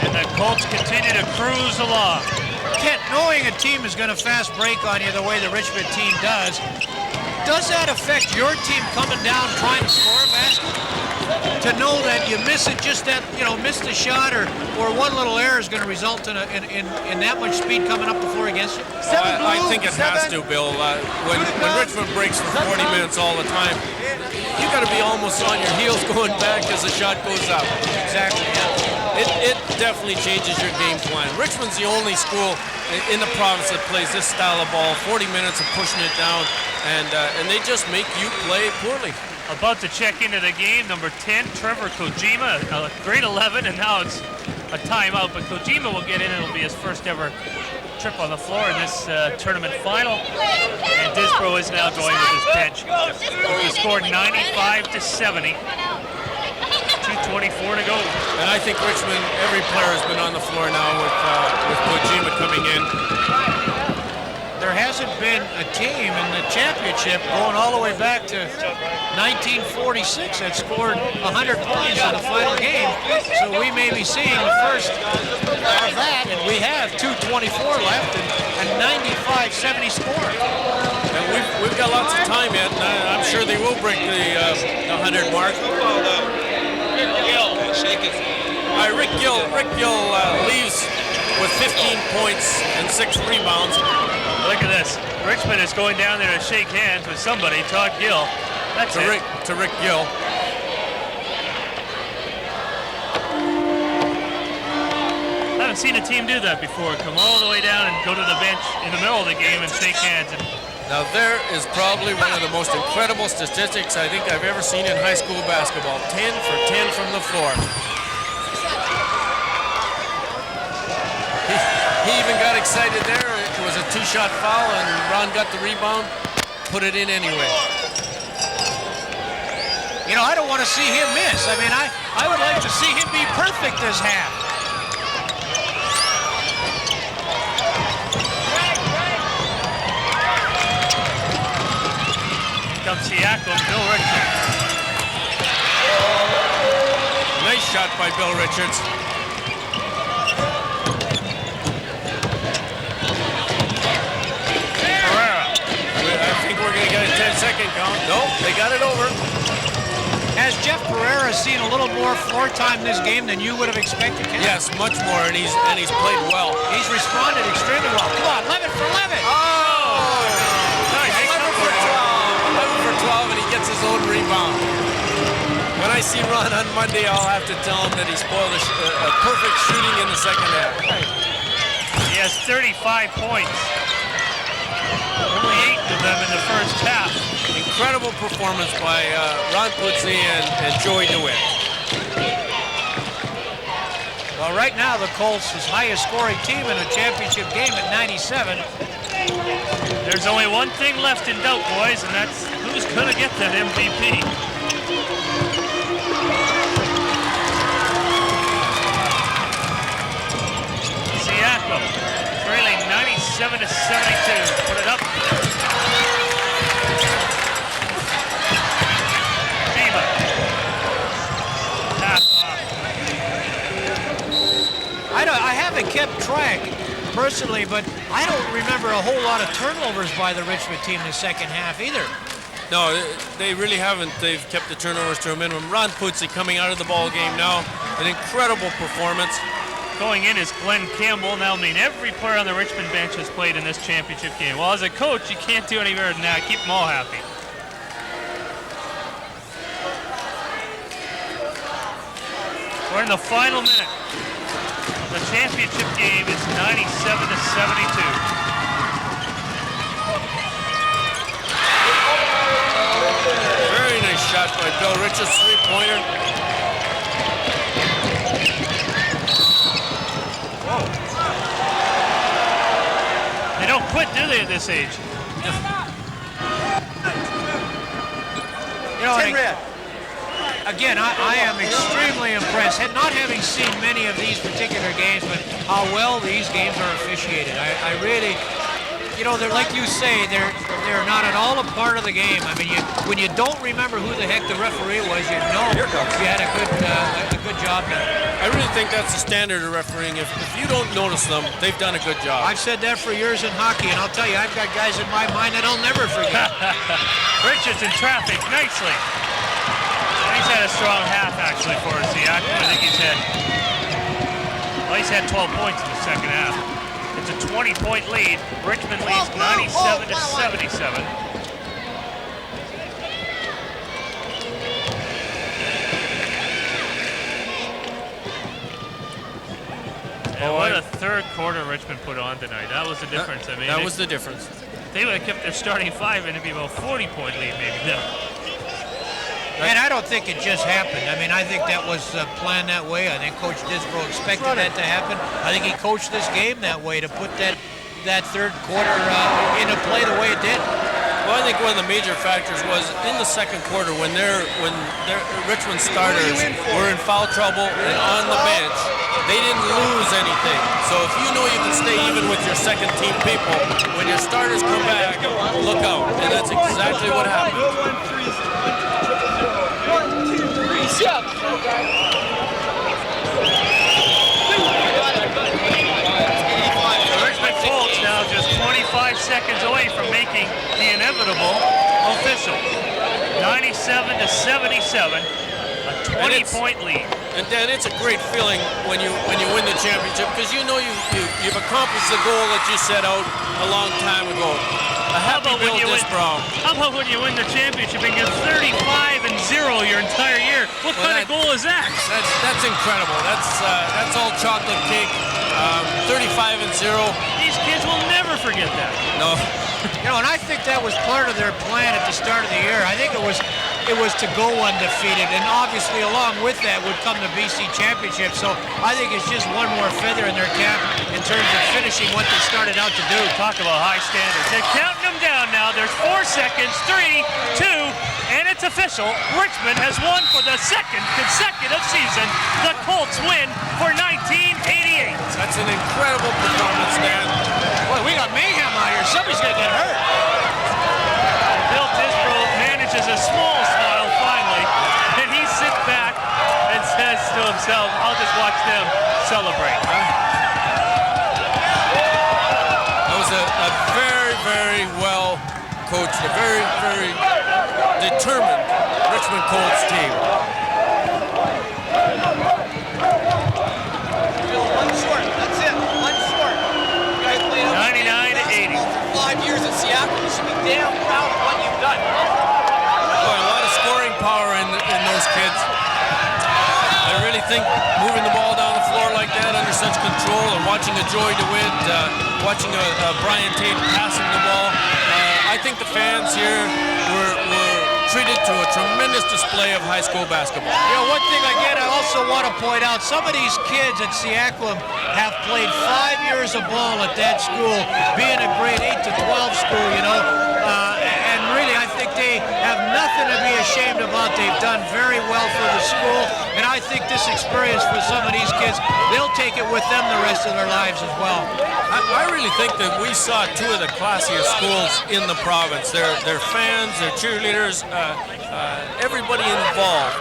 And the Colts continue to cruise along. Kent, knowing a team is going to fast break on you the way the Richmond team does that affect your team coming down trying to score a basket? To know that you miss it, just that, miss the shot or one little error is going to result in that much speed coming up the floor against you? I think it has to, Bill. When Richmond breaks for 40 minutes all the time, you got to be almost on your heels going back as the shot goes up. Exactly, yeah. It definitely changes your game plan. Richmond's the only school in the province that plays this style of ball, 40 minutes of pushing it down, and they just make you play poorly. About to check into the game, number 10, Trevor Kojima, grade 11, and now it's a timeout, but Kojima will get in. It'll be his first ever trip on the floor in this tournament final, and Disbrow is now going with his bench. He scored 95-70. 2:24 to go. And I think Richmond, every player has been on the floor now with Kojima coming in. there hasn't been a team in the championship going all the way back to 1946 that scored 100 points in the final game. So we may be seeing the first of that, and we have 2:24 left and 95-70 score. And we've got lots of time yet, and I'm sure they will break the 100 mark. Rick Gill leaves with 15 points and 6 rebounds. Look at this. Richmond is going down there to shake hands with somebody, Todd Gill. That's to Rick Gill. I haven't seen a team do that before. Come all the way down and go to the bench in the middle of the game and shake hands. Now there is probably one of the most incredible statistics I think I've ever seen in high school basketball. 10 for 10 from the floor. He even got excited there. It was a 2-shot foul, and Ron got the rebound, put it in anyway. You know, I don't want to see him miss. I mean, I would like to see him be perfect this half. Here comes Seaquam, Bill Richards. Nice shot by Bill Richards. We're going to get a 10-second count. Nope, they got it over. Has Jeff Pereira seen a little more floor time this game than you would have expected? Yes, much more, and he's played well. He's responded extremely well. Come on, 11 for 11. Oh! Nice. 11 for 12, and he gets his own rebound. When I see Ron on Monday, I'll have to tell him that he spoiled a perfect shooting in the second half. He has 35 points. Only 8 of them in the first half. Incredible performance by Ron Putzi and Joey DeWitt. Well, right now the Colts is highest scoring team in a championship game at 97. There's only one thing left in doubt, boys, and that's who's going to get that MVP. Seaquam trailing 97-72. Put it up. Diva. Tap off. I haven't kept track personally, but I don't remember a whole lot of turnovers by the Richmond team in the second half either. No, they really haven't. They've kept the turnovers to a minimum. Ron Putzi coming out of the ball game now. An incredible performance. Going in is Glenn Campbell. Now, I mean, every player on the Richmond bench has played in this championship game. Well, as a coach, you can't do any better than that. Keep them all happy. We're in the final minute. The championship game is 97-72. Very nice shot by Bill Richards, three-pointer. They don't quit, do they, at this age? You know, again, I am extremely impressed, not having seen many of these particular games, but how well these games are officiated. I really, you know, they're like you say, they're not at all a part of the game. I mean, when you don't remember who the heck the referee was, you know you had a good job done. I really think that's the standard of refereeing. If you don't notice them, they've done a good job. I've said that for years in hockey, and I'll tell you, I've got guys in my mind that I'll never forget. Richards in traffic, nicely. He's had a strong half, actually, for Seaquam. I think he's had 12 points in the second half. It's a 20-point lead. Richmond leads 97-77. And what a third quarter Richmond put on tonight. That was the difference. I mean, that was the difference. They would have kept their starting five, and it'd be about a 40-point lead, maybe. No. And I don't think it just happened. I mean, I think that was planned that way. I think Coach Disbrow expected that to happen. I think he coached this game that way to put that third quarter into play the way it did. Well, I think one of the major factors was in the second quarter when their Richmond starters were in foul trouble and on the bench, they didn't lose anything. So if you know you can stay even with your second team people, when your starters come back, look out. And that's exactly what happened. 1, 2, 3, step. The Richmond Colts now just 25 seconds away from making the inevitable official. 97-77, a 20-point lead. And Dan, it's a great feeling when you win the championship because you know you've accomplished the goal that you set out a long time ago. A happy Bill Disbrow. How about when you win the championship and get 35-0 your entire year? What kind of goal is that? That's incredible. That's all chocolate cake. 35-0. These kids will never forget that. No. You know, and I think that was part of their plan at the start of the year. I think it was to go undefeated, and obviously along with that would come the BC Championship. So I think it's just one more feather in their cap in terms of finishing what they started out to do. Talk about high standards. They're counting them down now. There's 4 seconds, 3, 2, and it's official. Richmond has won for the second consecutive season. The Colts win for 1988. That's an incredible performance, Dan. Boy, we got mayhem out here. Somebody's going to get hurt. Bill Disbrow manages a small smile finally, and he sits back and says to himself, I'll just watch them celebrate. That was a very, very well coached, a very, very determined Richmond Colts team. One short. That's it. One short. You guys played 99-80. for 5 years at Seaquam. You should be damn proud of what you've done. Boy, a lot of scoring power in those kids. I really think moving the ball down the floor like that under such control and watching a Joy DeWitt, watching a Brian Tate passing the ball, I think the fans here were treated to a tremendous display of high school basketball. You know, one thing again I also want to point out, some of these kids at Seaquam have played 5 years of ball at that school, being a grade 8 to 12 school, you know, and really I think they have nothing to be ashamed about. They've done very well for the school, and I think this experience for some of these kids, they'll take it with them the rest of their lives as well. I really think that we saw 2 of the classiest schools in the province. Their fans, their cheerleaders, everybody involved.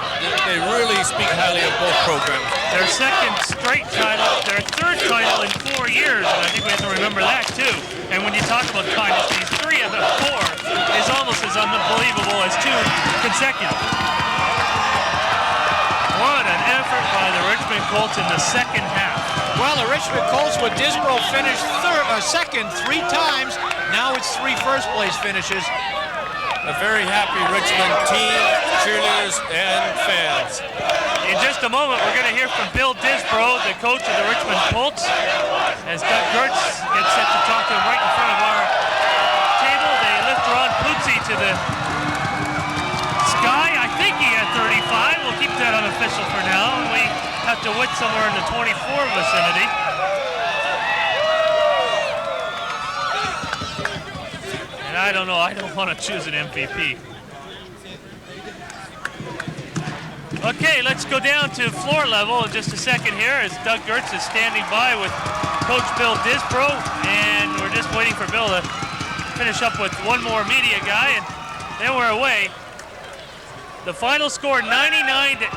They really speak highly of both programs. Their second straight title, their third title in 4 years, and I think we have to remember that too. And when you talk about dynasties, 3 of the 4 is almost as unbelievable as 2 consecutive. What an effort by the Richmond Colts in the second half. Well, the Richmond Colts with Disbrow finished second 3 times. Now it's 3 first-place finishes. A very happy Richmond team, cheerleaders, and fans. In just a moment, we're going to hear from Bill Disbrow, the coach of the Richmond Colts, as Doug Gertz gets set to talk to him right in front of our table. They lift Ron Puzzi to the sky. I think he had 35. We'll keep that unofficial for now, and we have to wit somewhere in the 24 vicinity. And I don't know, I don't want to choose an MVP. Okay, let's go down to floor level in just a second here as Doug Gertz is standing by with Coach Bill Disbrow, and we're just waiting for Bill to finish up with one more media guy, and then we're away. The final score 99-80.